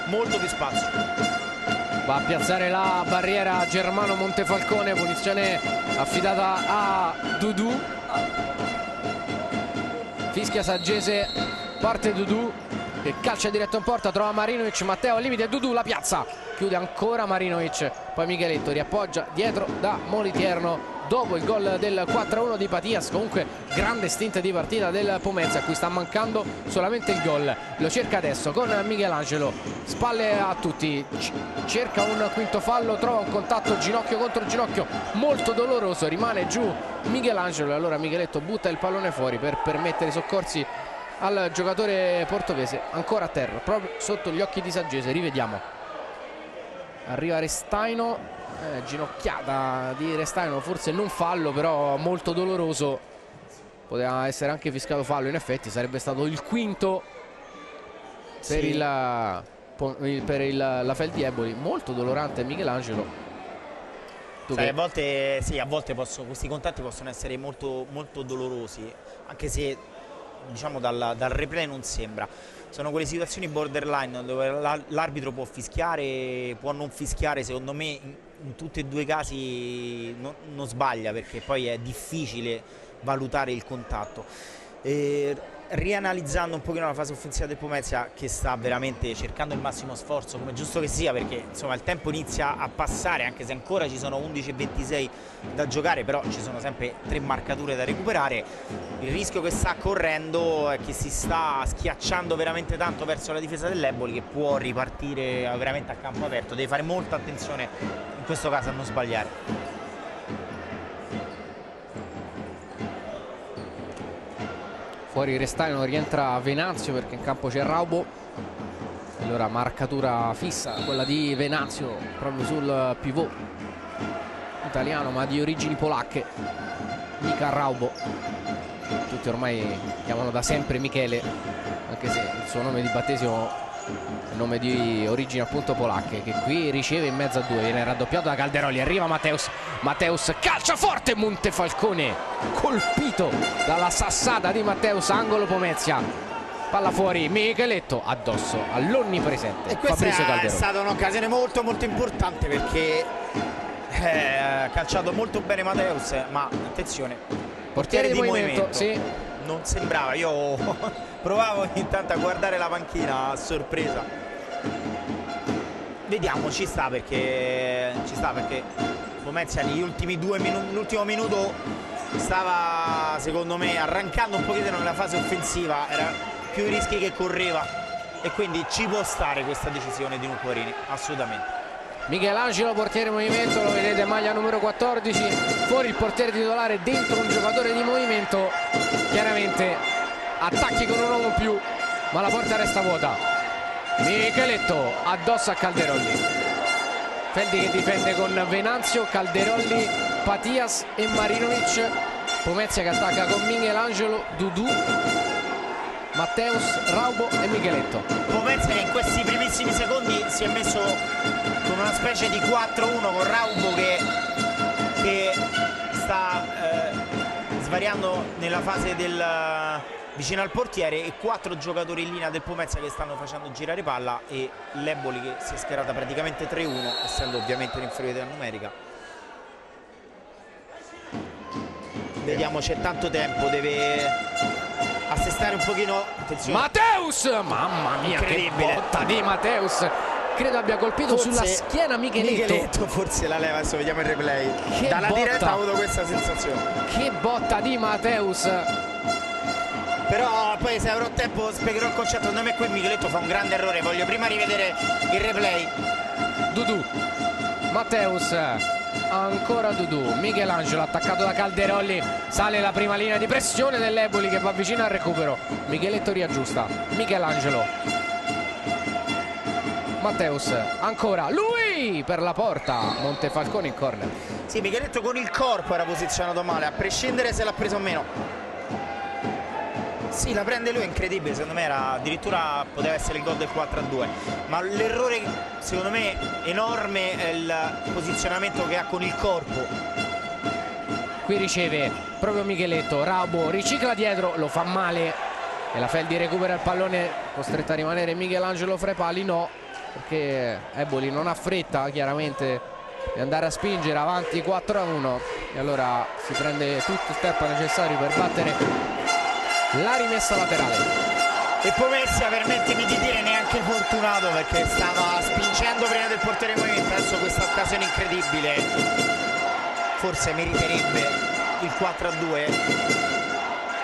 molto più spazio. Va a piazzare la barriera Germano Montefalcone, punizione affidata a Dudu. Fischia Saggese, parte Dudu che calcia diretto in porta, trova Marinovic, Matteo al limite, Dudu la piazza, chiude ancora Marinovic, poi Micheletto riappoggia dietro da Moliterno dopo il gol del 4-1 di Patias. Comunque grande stint di partita del Pomezia, a cui sta mancando solamente il gol. Lo cerca adesso con Michelangelo, spalle a tutti, cerca un quinto fallo, trova un contatto ginocchio contro ginocchio molto doloroso, rimane giù Michelangelo e allora Micheletto butta il pallone fuori per permettere i soccorsi al giocatore portoghese, ancora a terra proprio sotto gli occhi di Saggese. Rivediamo, arriva Restaino, ginocchiata di Restaino, forse non fallo però molto doloroso, poteva essere anche fiscato fallo, in effetti sarebbe stato il quinto per, sì, la Feldieboli, molto dolorante Michelangelo. Sai, a volte questi contatti possono essere molto dolorosi, anche se diciamo dal replay non sembra. Sono quelle situazioni borderline dove l'arbitro può fischiare, può non fischiare. Secondo me in tutti e due i casi non sbaglia, perché poi è difficile valutare il contatto. Rianalizzando un pochino la fase offensiva del Pomezia, che sta veramente cercando il massimo sforzo, come giusto che sia, perché insomma il tempo inizia a passare, anche se ancora ci sono 11:26 da giocare, però ci sono sempre 3 marcature da recuperare. Il rischio che sta correndo è che si sta schiacciando veramente tanto verso la difesa dell'Eboli, che può ripartire veramente a campo aperto. Deve fare molta attenzione in questo caso a non sbagliare. Fuori Restaino, rientra Venanzio perché in campo c'è Raubo. Allora marcatura fissa, quella di Venanzio proprio sul pivot italiano ma di origini polacche, Micha Raubo. Tutti ormai chiamano da sempre Michele, anche se il suo nome di battesimo il nome di origine appunto polacche, che qui riceve in mezzo a due, viene raddoppiato da Calderoli, arriva Matteus calcia forte, Montefalcone colpito dalla sassata di Matteus, angolo Pomezia, palla fuori, Micheletto addosso all'onnipresente e questa Fabrizio Calderoli. È stata un'occasione molto importante perché ha calciato molto bene Matteus, ma attenzione, portiere di movimento, sì. Non sembrava, io provavo intanto a guardare la panchina a sorpresa. Vediamo, ci sta perché Pomezia negli ultimi l'ultimo minuto stava secondo me arrancando un pochettino nella fase offensiva, era più i rischi che correva e quindi ci può stare questa decisione di Nuccorini, assolutamente. Michelangelo, portiere movimento, lo vedete, maglia numero 14, fuori il portiere titolare, dentro un giocatore di movimento, chiaramente attacchi con un uomo più, ma la porta resta vuota. Micheletto addosso a Calderoli, Feldi che difende con Venanzio, Calderoli, Patias e Marinovic, Pomezia che attacca con Michelangelo, Dudu, Matteus, Raubo e Micheletto. Pomezia che in questi primissimi secondi si è messo con una specie di 4-1 con Raubo che sta svariando nella fase vicino al portiere, e 4 giocatori in linea del Pomezia che stanno facendo girare palla, e l'Eboli che si è schierata praticamente 3-1, essendo ovviamente l'inferiorità numerica. Vediamo, c'è tanto tempo, deve assestare un pochino. Attenzione. Matteus, mamma mia, che botta di Matteus, credo abbia colpito forse sulla schiena Micheletto, forse la leva, adesso vediamo il replay. Che dalla botta. Diretta ho avuto questa sensazione. Che botta di Matteus. Però poi se avrò tempo spiegherò il concetto. Secondo me qui Micheletto fa un grande errore, voglio prima rivedere il replay. Dudu, Matteus, ancora Dudu, Michelangelo attaccato da Calderoli, sale la prima linea di pressione dell'Eboli che va vicino al recupero, Micheletto riaggiusta, Michelangelo, Matteus, ancora lui per la porta, Montefalcone in corner. Sì, Micheletto con il corpo era posizionato male, a prescindere se l'ha preso o meno. Sì, la prende lui, è incredibile, secondo me addirittura poteva essere il gol del 4-2, ma l'errore secondo me enorme è il posizionamento che ha con il corpo. Qui riceve proprio Micheletto, Raubo ricicla dietro, lo fa male e la Feldi recupera il pallone, costretta a rimanere Michelangelo fra i pali, no, perché Eboli non ha fretta chiaramente di andare a spingere avanti 4-1, e allora si prende tutto il tempo necessario per battere la rimessa laterale. E Pomezia, permettimi di dire, neanche fortunato, perché stava spingendo prima del portiere in movimento. Adesso questa occasione incredibile forse meriterebbe il 4-2,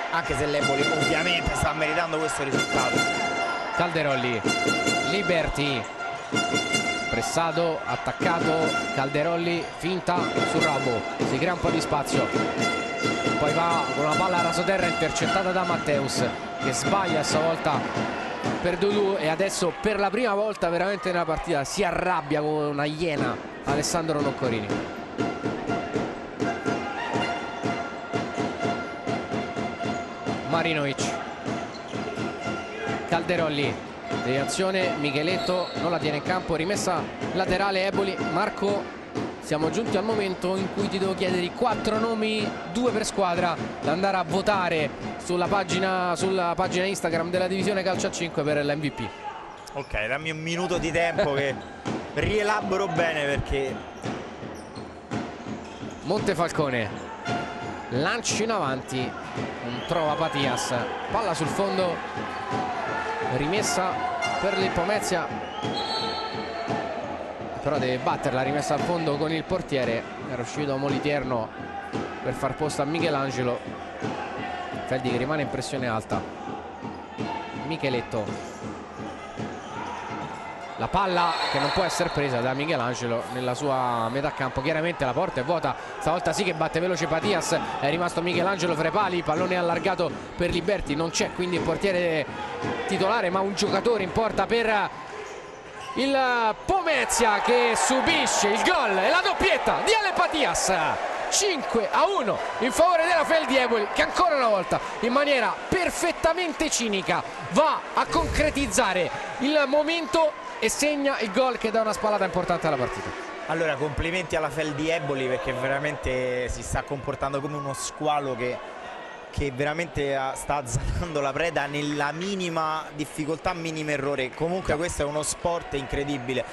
anche se l'Eboli ovviamente sta meritando questo risultato. Calderoli, Liberty, pressato, attaccato, Calderoli, finta su Raubo, si crea un po' di spazio, poi va con una palla rasoterra intercettata da Matteus che sbaglia stavolta per Dudu, e adesso per la prima volta veramente nella partita si arrabbia come una iena Alessandro Nuccorini. Marinovic, Calderoli, deviazione, Micheletto non la tiene in campo, rimessa laterale Eboli. Marco, siamo giunti al momento in cui ti devo chiedere i 4 nomi, 2 per squadra, da andare a votare sulla pagina Instagram della divisione Calcio a 5 per l'MVP. Ok, dammi un minuto di tempo che rielaboro bene, perché Montefalcone, lancio in avanti, non trova Patias, palla sul fondo, rimessa per il Pomezia, però deve battere la rimessa al fondo con il portiere, era uscito Moliterno per far posto a Michelangelo. Feldi che rimane in pressione alta, Micheletto, la palla che non può essere presa da Michelangelo nella sua metà campo, chiaramente la porta è vuota, stavolta sì che batte veloce Patias, è rimasto Michelangelo fra i pali, pallone allargato per Liberty, non c'è quindi il portiere titolare ma un giocatore in porta per il Pomezia che subisce il gol e la doppietta di Ale Patias. 5-1 in favore della Feldieboli, che ancora una volta in maniera perfettamente cinica va a concretizzare il momento e segna il gol che dà una spallata importante alla partita. Allora, complimenti alla Feldieboli, perché veramente si sta comportando come uno squalo che veramente sta azzannando la preda nella minima difficoltà, minimo errore. Comunque questo è uno sport incredibile.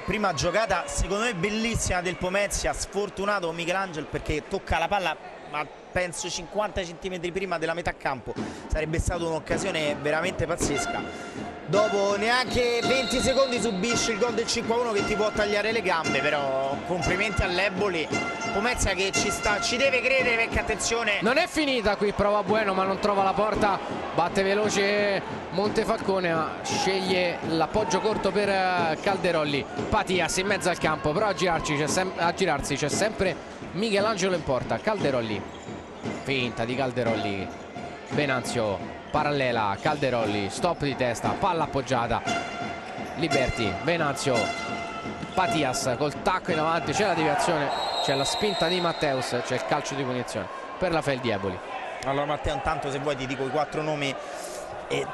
Prima giocata secondo me bellissima del Pomezia, sfortunato Michelangelo perché tocca la palla ma penso 50 cm prima della metà campo. Sarebbe stata un'occasione veramente pazzesca. Dopo neanche 20 secondi subisce il gol del 5-1 che ti può tagliare le gambe, però complimenti all'Eboli. Pomezia che ci deve credere, perché attenzione, non è finita qui, prova Bueno ma non trova la porta, batte veloce Montefalcone ma sceglie l'appoggio corto per Calderolli. Patias in mezzo al campo, però a girarsi c'è sempre Michelangelo in porta. Calderolli, finta di Calderolli, Venanzio, parallela, Calderolli, stop di testa, palla appoggiata, Liberti, Venanzio, Patias col tacco in avanti, c'è la deviazione, c'è la spinta di Matteus, c'è il calcio di punizione per la Feldieboli. Allora Matteo, intanto se vuoi ti dico i 4 nomi e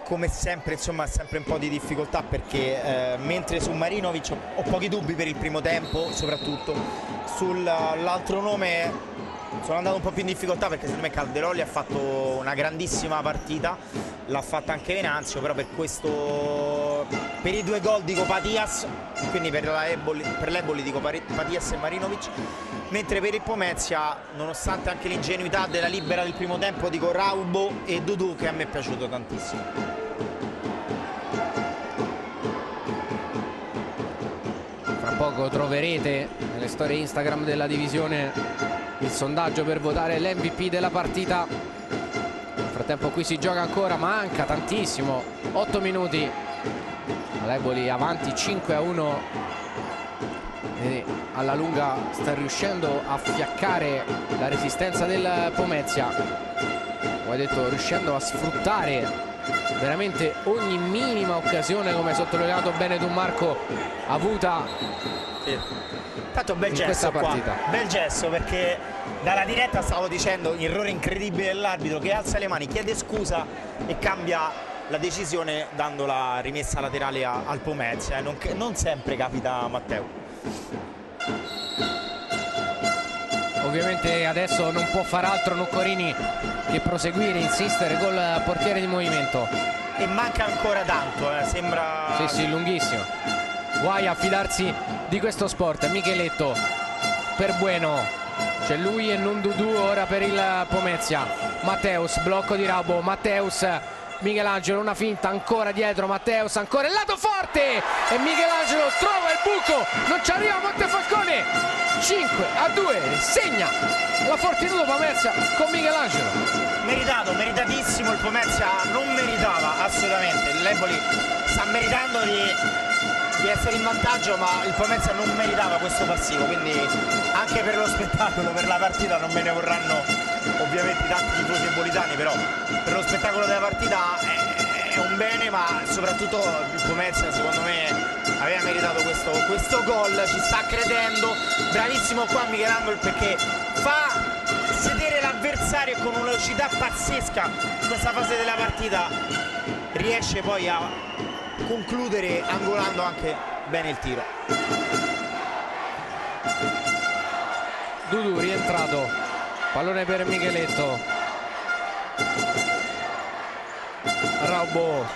come sempre insomma sempre un po' di difficoltà perché mentre su Marinovic ho pochi dubbi per il primo tempo, soprattutto sull'altro nome sono andato un po' più in difficoltà perché secondo me Calderolli ha fatto una grandissima partita, l'ha fatta anche Venanzio, però per i 2 gol dico Patias, quindi per l'Eboli dico Patias e Marinovic, mentre per il Pomezia, nonostante anche l'ingenuità della libera del primo tempo, dico Raubo e Dudu, che a me è piaciuto tantissimo. Fra poco troverete nelle storie Instagram della divisione il sondaggio per votare l'MVP della partita. Nel frattempo qui si gioca ancora, manca tantissimo, 8 minuti, l'Eboli avanti 5-1 e alla lunga sta riuscendo a fiaccare la resistenza del Pomezia, come detto riuscendo a sfruttare veramente ogni minima occasione, come sottolineato bene Don Marco, avuta Tanto bel gesto qua, bel gesto, perché dalla diretta stavo dicendo errore incredibile dell'arbitro che alza le mani, chiede scusa e cambia la decisione dando la rimessa laterale al Pomezia. Non sempre capita a Matteo. Ovviamente adesso non può far altro Noccorini che proseguire, insistere col portiere di movimento. E manca ancora tanto, sembra... Sì, lunghissimo. Guai a fidarsi di questo sport. Micheletto per Bueno, c'è lui e non Dudu ora per il Pomezia. Matteus, blocco di Raubo, Matteus, Michelangelo, una finta ancora dietro, Matteus ancora il lato forte e Michelangelo trova il buco, non ci arriva Montefalcone. 5-2, segna la Fortitudo Pomezia con Michelangelo. Meritato, meritatissimo, il Pomezia non meritava assolutamente, l'Eboli sta meritando di essere in vantaggio, ma il Pomezia non meritava questo passivo, quindi anche per lo spettacolo, per la partita non me ne vorranno ovviamente tanti tifosi ebolitani, però per lo spettacolo della partita è un bene, ma soprattutto il Pomezia secondo me aveva meritato questo gol, ci sta credendo, bravissimo qua Michelangelo perché fa sedere l'avversario con una velocità pazzesca in questa fase della partita, riesce poi a concludere angolando anche bene il tiro. Dudu rientrato, pallone per Micheletto, Raubo,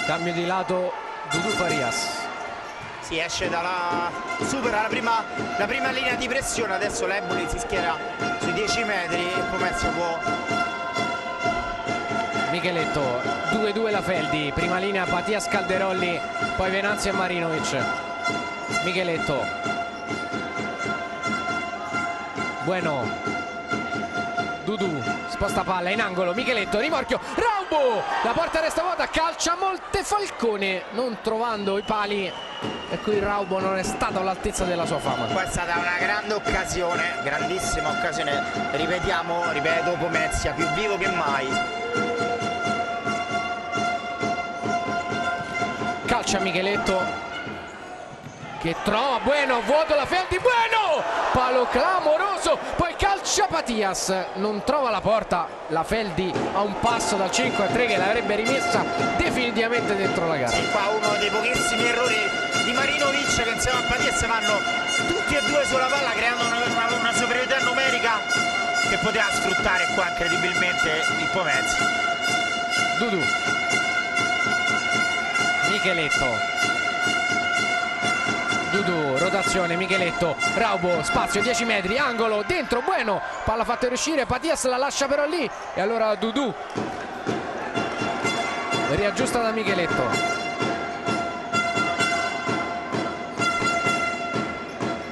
cambio di lato, Dudu Farias. Si esce supera la prima linea di pressione, adesso l'Eboli si schiera sui 10 metri e Pomezia può... Micheletto, 2-2 la Feldi, prima linea Patias Calderolli, poi Venanzio e Marinovic. Micheletto, Bueno, Dudu, sposta palla in angolo, Micheletto, rimorchio, Raubo, la porta resta vuota, calcia Montefalcone, non trovando i pali, e qui Raubo non è stato all'altezza della sua fama. Qua è stata una grande occasione, grandissima occasione, ripeto, Pomezia più vivo che mai. Calcia Micheletto, che trova Bueno, vuoto la Feldi, Bueno, palo clamoroso, poi calcia Patias, non trova la porta, la Feldi a un passo dal 5-3 che l'avrebbe rimessa definitivamente dentro la gara. Sì, qua uno dei pochissimi errori di Marinovic, che insieme a Patias vanno tutti e due sulla palla, creando una superiorità numerica che poteva sfruttare qua incredibilmente il Pomezia. Dudu, Micheletto, Dudu, rotazione, Micheletto, Raubo, spazio 10 metri, angolo, dentro, Bueno, palla fatta riuscire, Patias la lascia però lì e allora Dudu riaggiusta da Micheletto.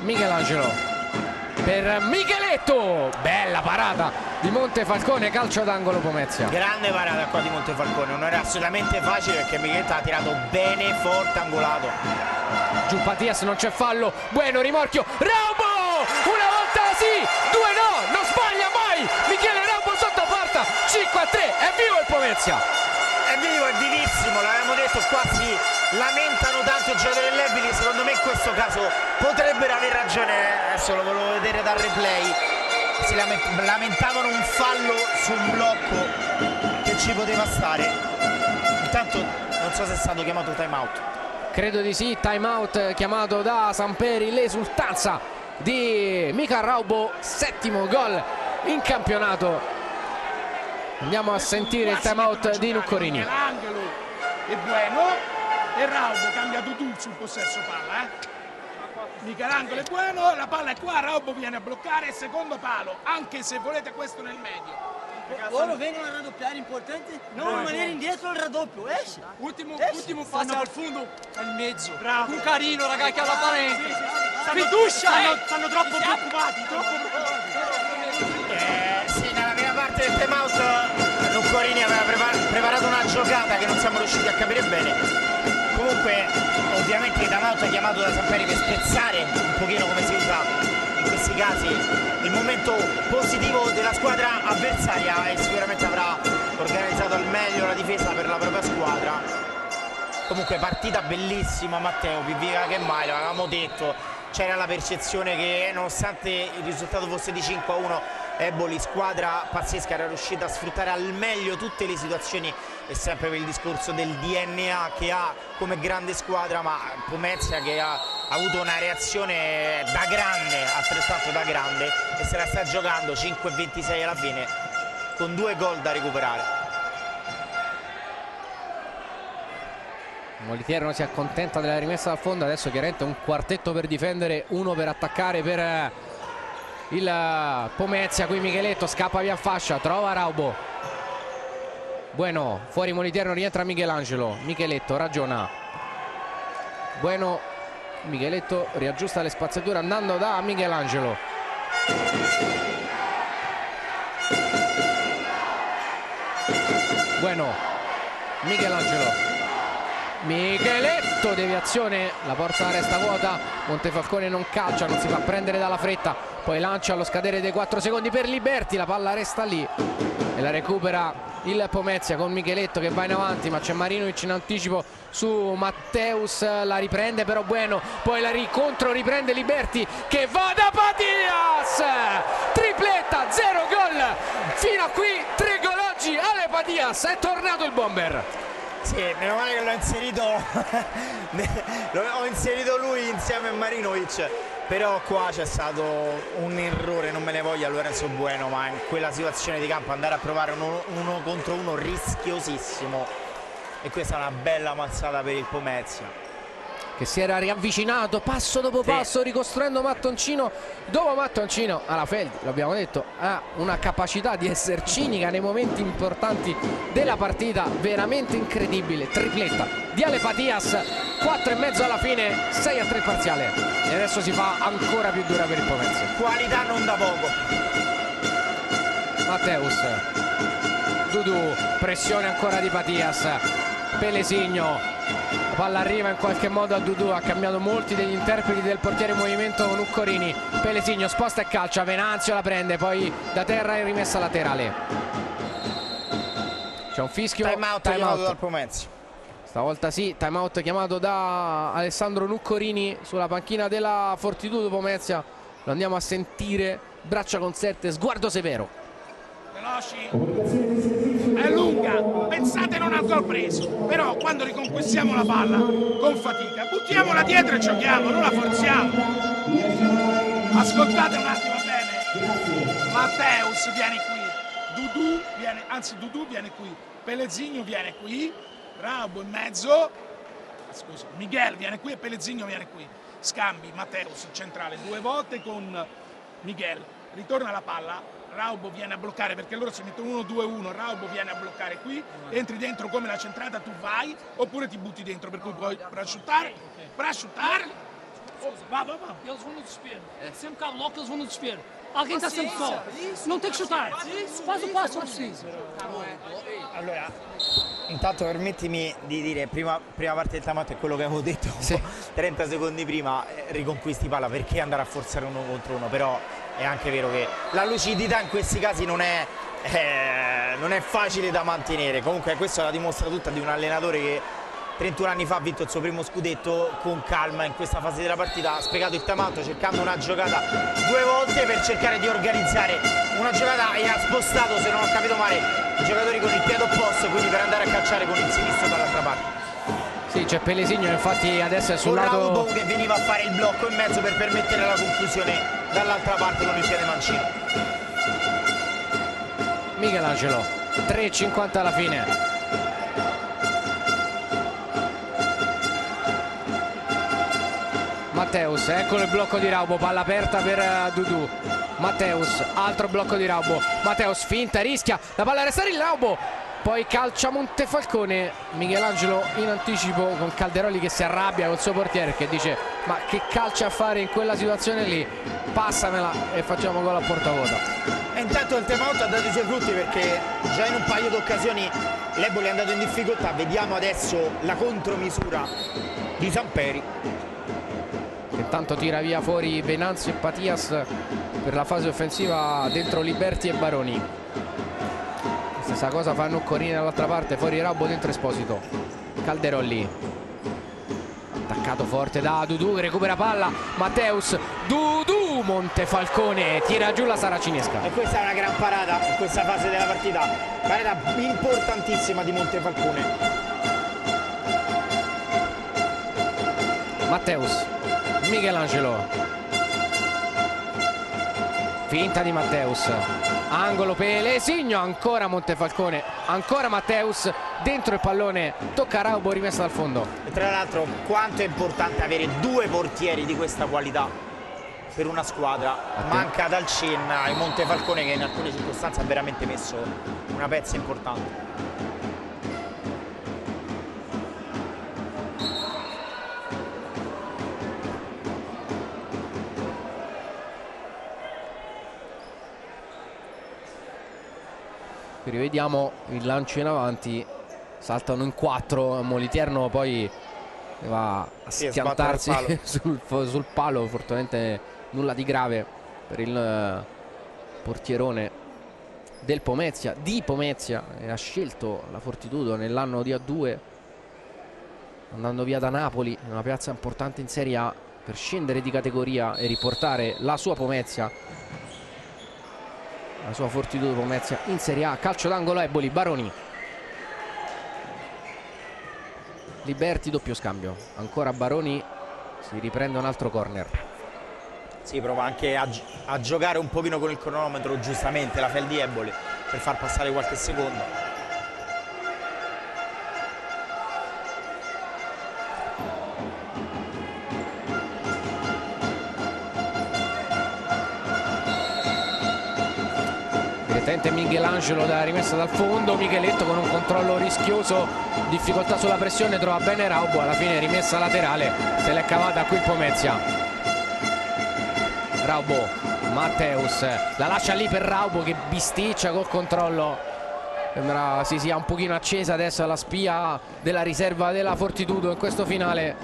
Michelangelo per Micheletto, bella parata di Montefalcone, calcio d'angolo Pomezia. Grande parata qua di Montefalcone, non era assolutamente facile perché Micheletto ha tirato bene forte, angolato. Giù Patias, non c'è fallo, Bueno, rimorchio, Raubo, una volta sì, due no, non sbaglia mai, Michele Raubo sotto porta, 5-3, è vivo il Pomezia. È vivo, è vivissimo, l'avevamo detto, qua si lamentano tanto i giocatori dell'Ebili, secondo me in questo caso potrebbero aver ragione, adesso lo volevo vedere dal replay, si lamentavano un fallo su un blocco che ci poteva stare. Intanto non so se è stato chiamato time out. Credo di sì, time out chiamato da Samperi, l'esultanza di Mica Raubo, settimo gol in campionato. Andiamo a sentire il time out di Nuccorini. Angelo e Bueno e Raubo cambia Dudu sul possesso palla, Michelangelo e Bueno, la palla è qua, Raubo viene a bloccare, secondo palo, anche se volete questo nel medio. Loro vengono a raddoppiare, importante non rimanere indietro al raddoppio, esce. Ultimo Passa al fondo, al mezzo. bravo. Un carino, raga, che ha la parete. Fiducia, stanno troppo preoccupati, Sì, nella prima parte del time out Nuccorini aveva preparato una giocata che non siamo riusciti a capire bene. Comunque ovviamente il time out è chiamato da Samperi per spezzare un pochino, come si usa in questi casi, il momento positivo della squadra avversaria, e sicuramente avrà organizzato al meglio la difesa per la propria squadra. Comunque partita bellissima, Matteo, più viva che mai, l'avevamo detto, c'era la percezione che nonostante il risultato fosse di 5-1 Eboli, squadra pazzesca, era riuscita a sfruttare al meglio tutte le situazioni, e sempre per il discorso del DNA che ha come grande squadra, ma Pomezia che ha avuto una reazione da grande, altrettanto da grande, e se la sta giocando 5-26 alla fine con 2 gol da recuperare. Molitier si accontenta della rimessa dal fondo, adesso chiaramente un quartetto per difendere, uno per attaccare per il Pomezia. Qui Micheletto scappa via fascia, trova Raubo, Bueno, fuori Molitier, non rientra Michelangelo, Micheletto ragiona, Bueno, Micheletto riaggiusta le spaziature andando da Michelangelo, Bueno, Michelangelo, Micheletto, deviazione, la porta resta vuota, Montefalcone non calcia, non si fa prendere dalla fretta, poi lancia allo scadere dei 4 secondi per Liberti, la palla resta lì e la recupera il Pomezia con Micheletto che va in avanti, ma c'è Marinovic in anticipo su Matteus, la riprende però Bueno, poi la riprende Liberti che va da Patias, tripletta, 0 gol fino a qui, 3 gol oggi alle Patias, è tornato il bomber. Sì, meno male che l'ho inserito lui insieme a Marinovic, però qua c'è stato un errore, non me ne voglia Lorenzo Bueno, ma in quella situazione di campo andare a provare uno contro uno rischiosissimo, e questa è una bella mazzata per il Pomezia che si era riavvicinato passo dopo passo, ricostruendo mattoncino dopo mattoncino. Alla Feldi, l'abbiamo detto, ha una capacità di essere cinica nei momenti importanti della partita veramente incredibile. Tripletta di Ale Patias, 4,5 alla fine, 6-3 il parziale, e adesso si fa ancora più dura per il Pomezia. Qualità non da poco. Matteus, Dudu, pressione ancora di Patias, Pelesigno, la palla arriva in qualche modo a Dudu, ha cambiato molti degli interpreti del portiere in movimento Nuccorini, Pelesigno sposta e calcia, Venanzio la prende, poi da terra è rimessa laterale. C'è un fischio, Time out dal Pomezia. Stavolta sì, time out chiamato da Alessandro Nuccorini sulla panchina della Fortitudo Pomezia. Lo andiamo a sentire, braccia conserte, sguardo severo. Veloci, è lunga, pensate non al gol preso, però quando riconquistiamo la palla con fatica buttiamola dietro e giochiamo, non la forziamo. Ascoltate un attimo bene, Matteus viene qui, Dudu viene qui, Pellegrino viene qui, Raubo in mezzo, scusa, Miguel viene qui e Pellegrino viene qui, scambi, Matteus centrale 2 volte con Miguel, ritorna la palla, Raubo viene a bloccare perché loro si mettono 1-2-1, Raubo viene a bloccare qui, entri dentro come la centrata, tu vai oppure ti butti dentro, per cui puoi prosciuttare, va. Eles vão no desespero. Sempre que há bloco, eles vão no desespero. Alguém está sempre só. Não tem que chutar. Faz o passo se preciso. Allora, intanto permettimi di dire, prima parte del timeout è quello che avevo detto 30 secondi prima, riconquisti palla, perché andare a forzare 1 contro 1, però è anche vero che la lucidità in questi casi non è facile da mantenere. Comunque questo la dimostra tutta di un allenatore che 31 anni fa ha vinto il suo primo scudetto con calma in questa fase della partita, ha spiegato il timeout cercando una giocata 2 volte per cercare di organizzare una giocata e ha spostato, se non ho capito male, i giocatori con il piede opposto, quindi per andare a calciare con il sinistro dall'altra parte. Sì, c'è Pellegrino, infatti adesso è sul lato... Raubo che veniva a fare il blocco in mezzo per permettere la conclusione dall'altra parte con il piede mancino. Michelangelo, 3,50 alla fine. Matteus, eccolo il blocco di Raubo, palla aperta per Dudu. Matteus, altro blocco di Raubo. Matteus finta, rischia, la palla resta lì, Raubo. Poi calcia Montefalcone. Michelangelo in anticipo con Calderoli che si arrabbia col suo portiere che dice: ma che calcio a fare in quella situazione lì? Passamela e facciamo gol a porta vuota. E intanto il timeout ha dato i suoi frutti perché già in un paio di occasioni l'Eboli è andato in difficoltà. Vediamo adesso la contromisura di Samperi. Intanto tira via fuori Venanzio e Patias per la fase offensiva dentro Liberti e Baroni. Stessa cosa fa Nuccorini dall'altra parte, fuori Raubo, dentro Esposito. Calderolli attaccato forte da Dudu che recupera palla. Matteus, Dudu, Montefalcone tira giù la saracinesca. E questa è una gran parata in questa fase della partita, parata importantissima di Montefalcone. Matteus, Michelangelo, finta di Matteus, angolo Pellegrino, ancora Montefalcone, ancora Matteus, dentro il pallone, tocca Raubo, rimessa dal fondo. E tra l'altro quanto è importante avere 2 portieri di questa qualità per una squadra. Manca Dalcin e Montefalcone che in alcune circostanze ha veramente messo una pezza importante. Rivediamo il lancio in avanti, saltano in 4, Moliterno poi va a schiantarsi sul palo, fortunatamente nulla di grave per il portierone del Pomezia, di Pomezia, e ha scelto la Fortitudo nell'anno di A2, andando via da Napoli, una piazza importante in Serie A, per scendere di categoria e riportare la sua Pomezia, la sua Fortitudo Pomezia in Serie A. Calcio d'angolo Eboli, Baroni, Liberti, doppio scambio, ancora Baroni, si riprende un altro corner. Si prova anche a giocare un pochino con il cronometro, giustamente, la Feldi Eboli, per far passare qualche secondo. Michelangelo da rimessa dal fondo, Micheletto con un controllo rischioso, difficoltà sulla pressione, trova bene Raubo, alla fine rimessa laterale, se l'è cavata qui il Pomezia. Raubo, Matteus, la lascia lì per Raubo che bisticcia col controllo, sembra si sia un pochino accesa adesso la spia della riserva della Fortitudo in questo finale,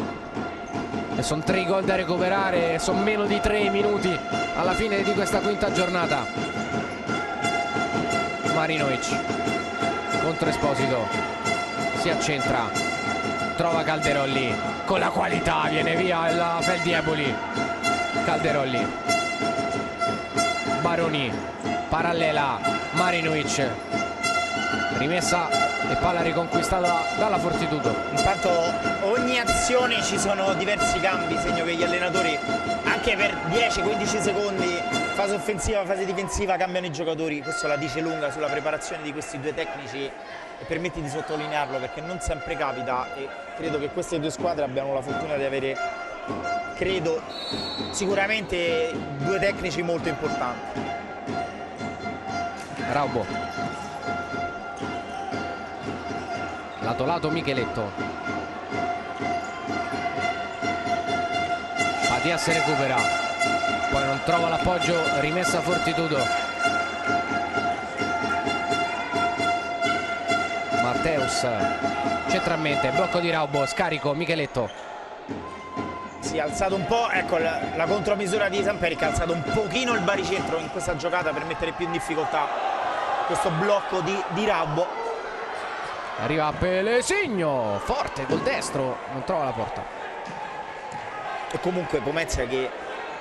e sono 3 gol da recuperare, sono meno di 3 minuti alla fine di questa quinta giornata. Marinovic contro Esposito, si accentra, trova Calderolli con la qualità, viene via il Feldieboli. Calderolli, Baroni, parallela, Marinovic, rimessa e palla riconquistata dalla Fortitudo. Intanto ogni azione ci sono diversi cambi, segno che gli allenatori anche per 10-15 secondi, fase offensiva, fase difensiva, cambiano i giocatori. Questo la dice lunga sulla preparazione di questi due tecnici e permetti di sottolinearlo perché non sempre capita, e credo che queste due squadre abbiano la fortuna di avere, credo, sicuramente due tecnici molto importanti. Raubo, lato Micheletto, Matias recupera, poi non trova l'appoggio, rimessa Fortitudo. Matteus centralmente, blocco di Raubo, scarico Micheletto. Si è alzato un po', ecco la contromisura di Samperi, che ha alzato un pochino il baricentro in questa giocata per mettere più in difficoltà questo blocco di Raubo. Arriva Pelesigno, forte col destro, non trova la porta. E comunque Pomezia, che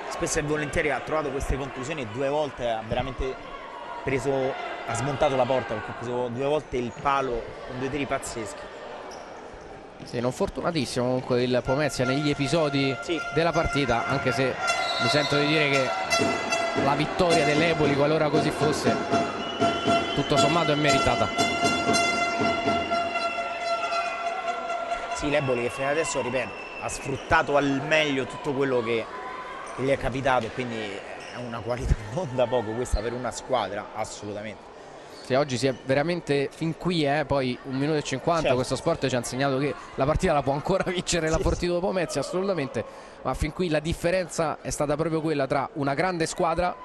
spesso e volentieri ha trovato queste conclusioni, e 2 volte ha veramente ha smontato la porta, perché ha preso 2 volte il palo con 2 tiri pazzeschi. Sì, non fortunatissimo comunque il Pomezia negli episodi della partita, anche se mi sento di dire che la vittoria dell'Eboli, qualora così fosse, tutto sommato è meritata. Sì, l'Eboli che fino adesso, ripeto, ha sfruttato al meglio tutto quello che gli è capitato, e quindi è una qualità non da poco questa per una squadra, assolutamente. Sì, oggi si è veramente fin qui, poi 1 minuto e 50, certo. Questo sport ci ha insegnato che la partita la può ancora vincere la Fortitudo Pomezia, assolutamente, ma fin qui la differenza è stata proprio quella tra una grande squadra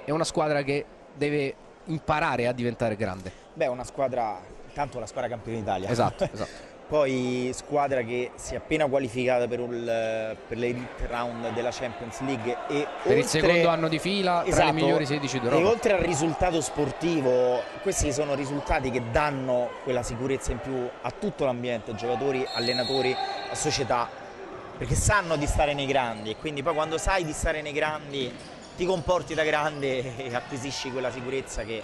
e una squadra che deve imparare a diventare grande. Beh, una squadra, intanto la squadra campione d'Italia. Esatto, esatto. Poi squadra che si è appena qualificata per l'Elite Round della Champions League e per il secondo anno di fila, tra le migliori 16 d'Europa. E oltre al risultato sportivo, questi sono risultati che danno quella sicurezza in più a tutto l'ambiente, giocatori, allenatori, società, perché sanno di stare nei grandi, e quindi poi quando sai di stare nei grandi ti comporti da grande e acquisisci quella sicurezza che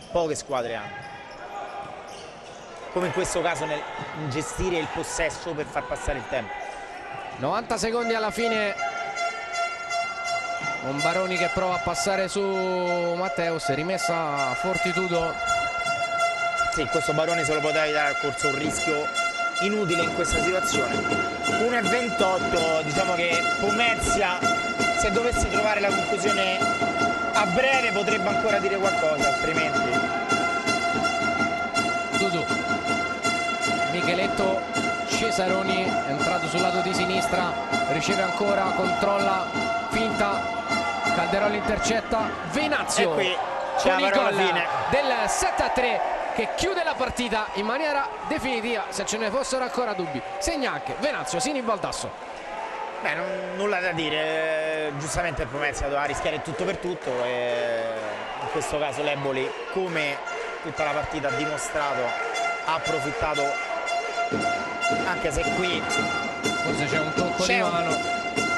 poche squadre hanno. Come in questo caso nel gestire il possesso per far passare il tempo. 90 secondi alla fine, un Baroni che prova a passare su Matteus, rimessa Fortitudo. Sì, questo Baroni se lo poteva evitare, ha corso un rischio inutile in questa situazione. 1:28, diciamo che Pomezia, se dovesse trovare la conclusione a breve, potrebbe ancora dire qualcosa, altrimenti. Dudu, Micheletto, Cesaroni è entrato sul lato di sinistra, riceve ancora, controlla, finta, Calderolli intercetta, Venazio con il gol del 7-3 che chiude la partita in maniera definitiva. Se ce ne fossero ancora dubbi, segna anche Venazio Sini Baldasso. Beh, nulla da dire, giustamente il Pomezia doveva rischiare tutto per tutto, e in questo caso l'Eboli, come tutta la partita ha dimostrato, ha approfittato, anche se qui forse c'è un tocco di mano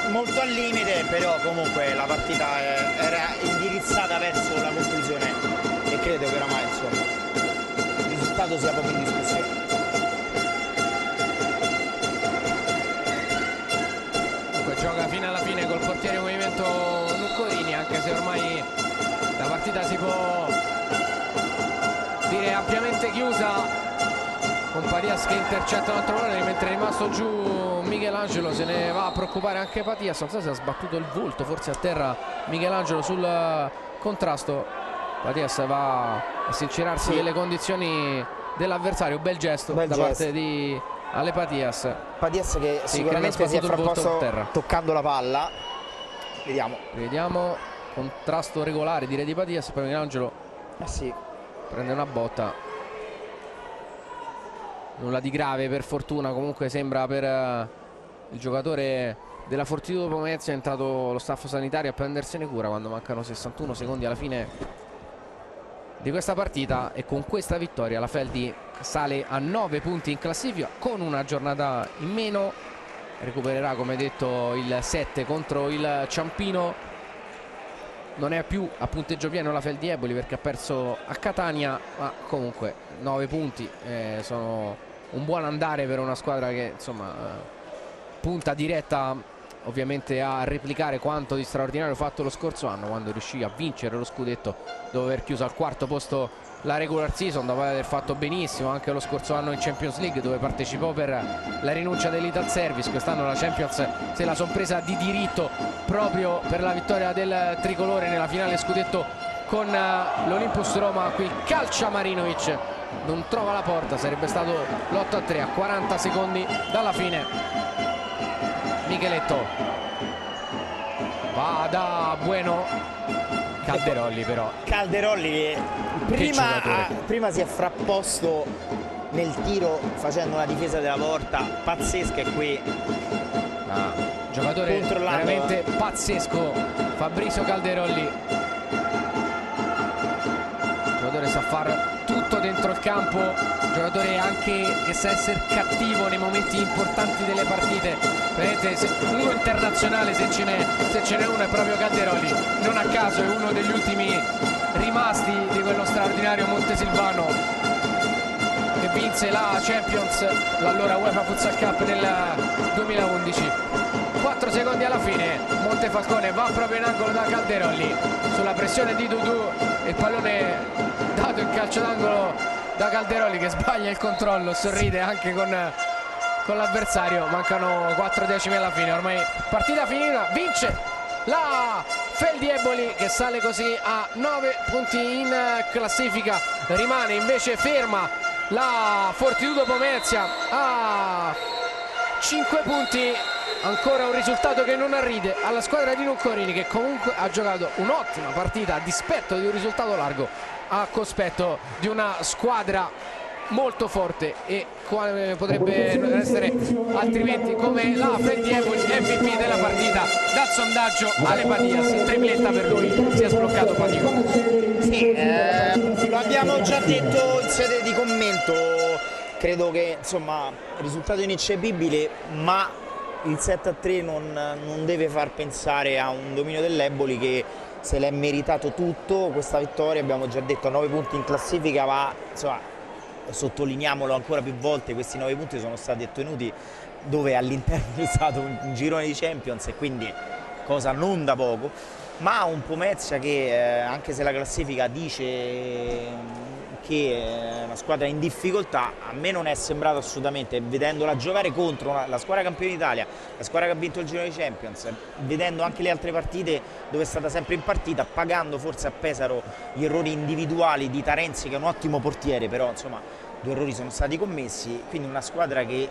molto al limite, però comunque la partita era indirizzata verso la conclusione, e credo che oramai insomma il risultato sia proprio in discussione. Gioca fino alla fine col portiere in movimento Nuccolini, anche se ormai la partita si può dire ampiamente chiusa, con Patias che intercetta un altro pallone, mentre è rimasto giù Michelangelo. Se ne va a preoccupare anche Patias, non so se ha sbattuto il volto forse a terra Michelangelo sul contrasto. Patias va a sincerarsi delle condizioni dell'avversario, bel gesto da parte di Ale Patias. Patias che sicuramente si è frapposto toccando la palla. Vediamo. Contrasto regolare direi di Patias, poi Michelangelo prende una botta, nulla di grave per fortuna. Comunque sembra per il giocatore della Fortitudo Pomezia è entrato lo staff sanitario a prendersene cura quando mancano 61 secondi alla fine di questa partita, e con questa vittoria la Feldi sale a 9 punti in classifica con una giornata in meno, recupererà come detto il 7 contro il Ciampino. Non è più a punteggio pieno la Feldi Eboli perché ha perso a Catania, ma comunque 9 punti sono un buon andare per una squadra che insomma punta diretta ovviamente a replicare quanto di straordinario fatto lo scorso anno, quando riuscì a vincere lo scudetto dopo aver chiuso al 4º posto la regular season, dopo aver fatto benissimo anche lo scorso anno in Champions League, dove partecipò per la rinuncia dell'Ital Service. Quest'anno la Champions se la son presa di diritto proprio per la vittoria del tricolore nella finale scudetto con l'Olympus Roma. Qui calcia Marinovic, non trova la porta, sarebbe stato l'8-3 a 40 secondi dalla fine. Micheletto va da Bueno, Calderolli però. Calderolli prima si è frapposto nel tiro facendo una difesa della porta pazzesca, e qui giocatore veramente pazzesco Fabrizio Calderolli, giocatore sa far tutto dentro il campo, giocatore anche che sa essere cattivo nei momenti importanti delle partite. Vedete, uno internazionale se ce n'è uno è proprio Calderolli, non a caso è uno degli ultimi rimasti di quello straordinario Montesilvano che vinse la Champions, l'allora UEFA Futsal Cup nel 2011. 4 secondi alla fine, Montefalcone va proprio in angolo da Calderolli, sulla pressione di Dudu, il pallone dato in calcio d'angolo da Calderolli che sbaglia il controllo, sorride anche con l'avversario. Mancano 4 decimi alla fine, ormai partita finita, vince la Feldi Eboli che sale così a 9 punti in classifica. Rimane invece ferma la Fortitudo Pomezia a 5 punti, ancora un risultato che non arride alla squadra di Nuccorini, che comunque ha giocato un'ottima partita a dispetto di un risultato largo, a cospetto di una squadra molto forte e quale potrebbe non essere altrimenti come la Feldi Eboli MVP della partita. Dal sondaggio Ale Patias, tripletta per lui, si è sbloccato Patico. Sì, lo abbiamo già detto in sede di commento, credo che insomma risultato ineccepibile, ma il 7-3 non deve far pensare a un dominio dell'Eboli che se l'è meritato tutto questa vittoria. Abbiamo già detto 9 punti in classifica, ma insomma sottolineiamolo ancora più volte, questi 9 punti sono stati ottenuti dove all'interno è stato un girone di Champions, e quindi cosa non da poco. Ma un Pomezia che anche se la classifica dice che è una squadra in difficoltà, a me non è sembrato assolutamente, vedendola giocare contro la squadra campione d'Italia, la squadra che ha vinto il girone di Champions, vedendo anche le altre partite dove è stata sempre in partita, pagando forse a Pesaro gli errori individuali di Tarenzi, che è un ottimo portiere, però insomma 2 errori sono stati commessi, quindi una squadra che,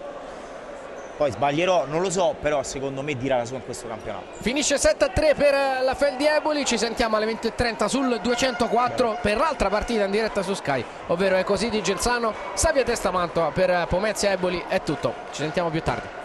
poi sbaglierò, non lo so, però secondo me dirà la sua in questo campionato. Finisce 7-3 per la Feldi Eboli, ci sentiamo alle 20:30 sul 204 per l'altra partita in diretta su Sky, ovvero È così di Gelsano, Savia Testa Mantova. Per Pomezia Eboli è tutto, ci sentiamo più tardi.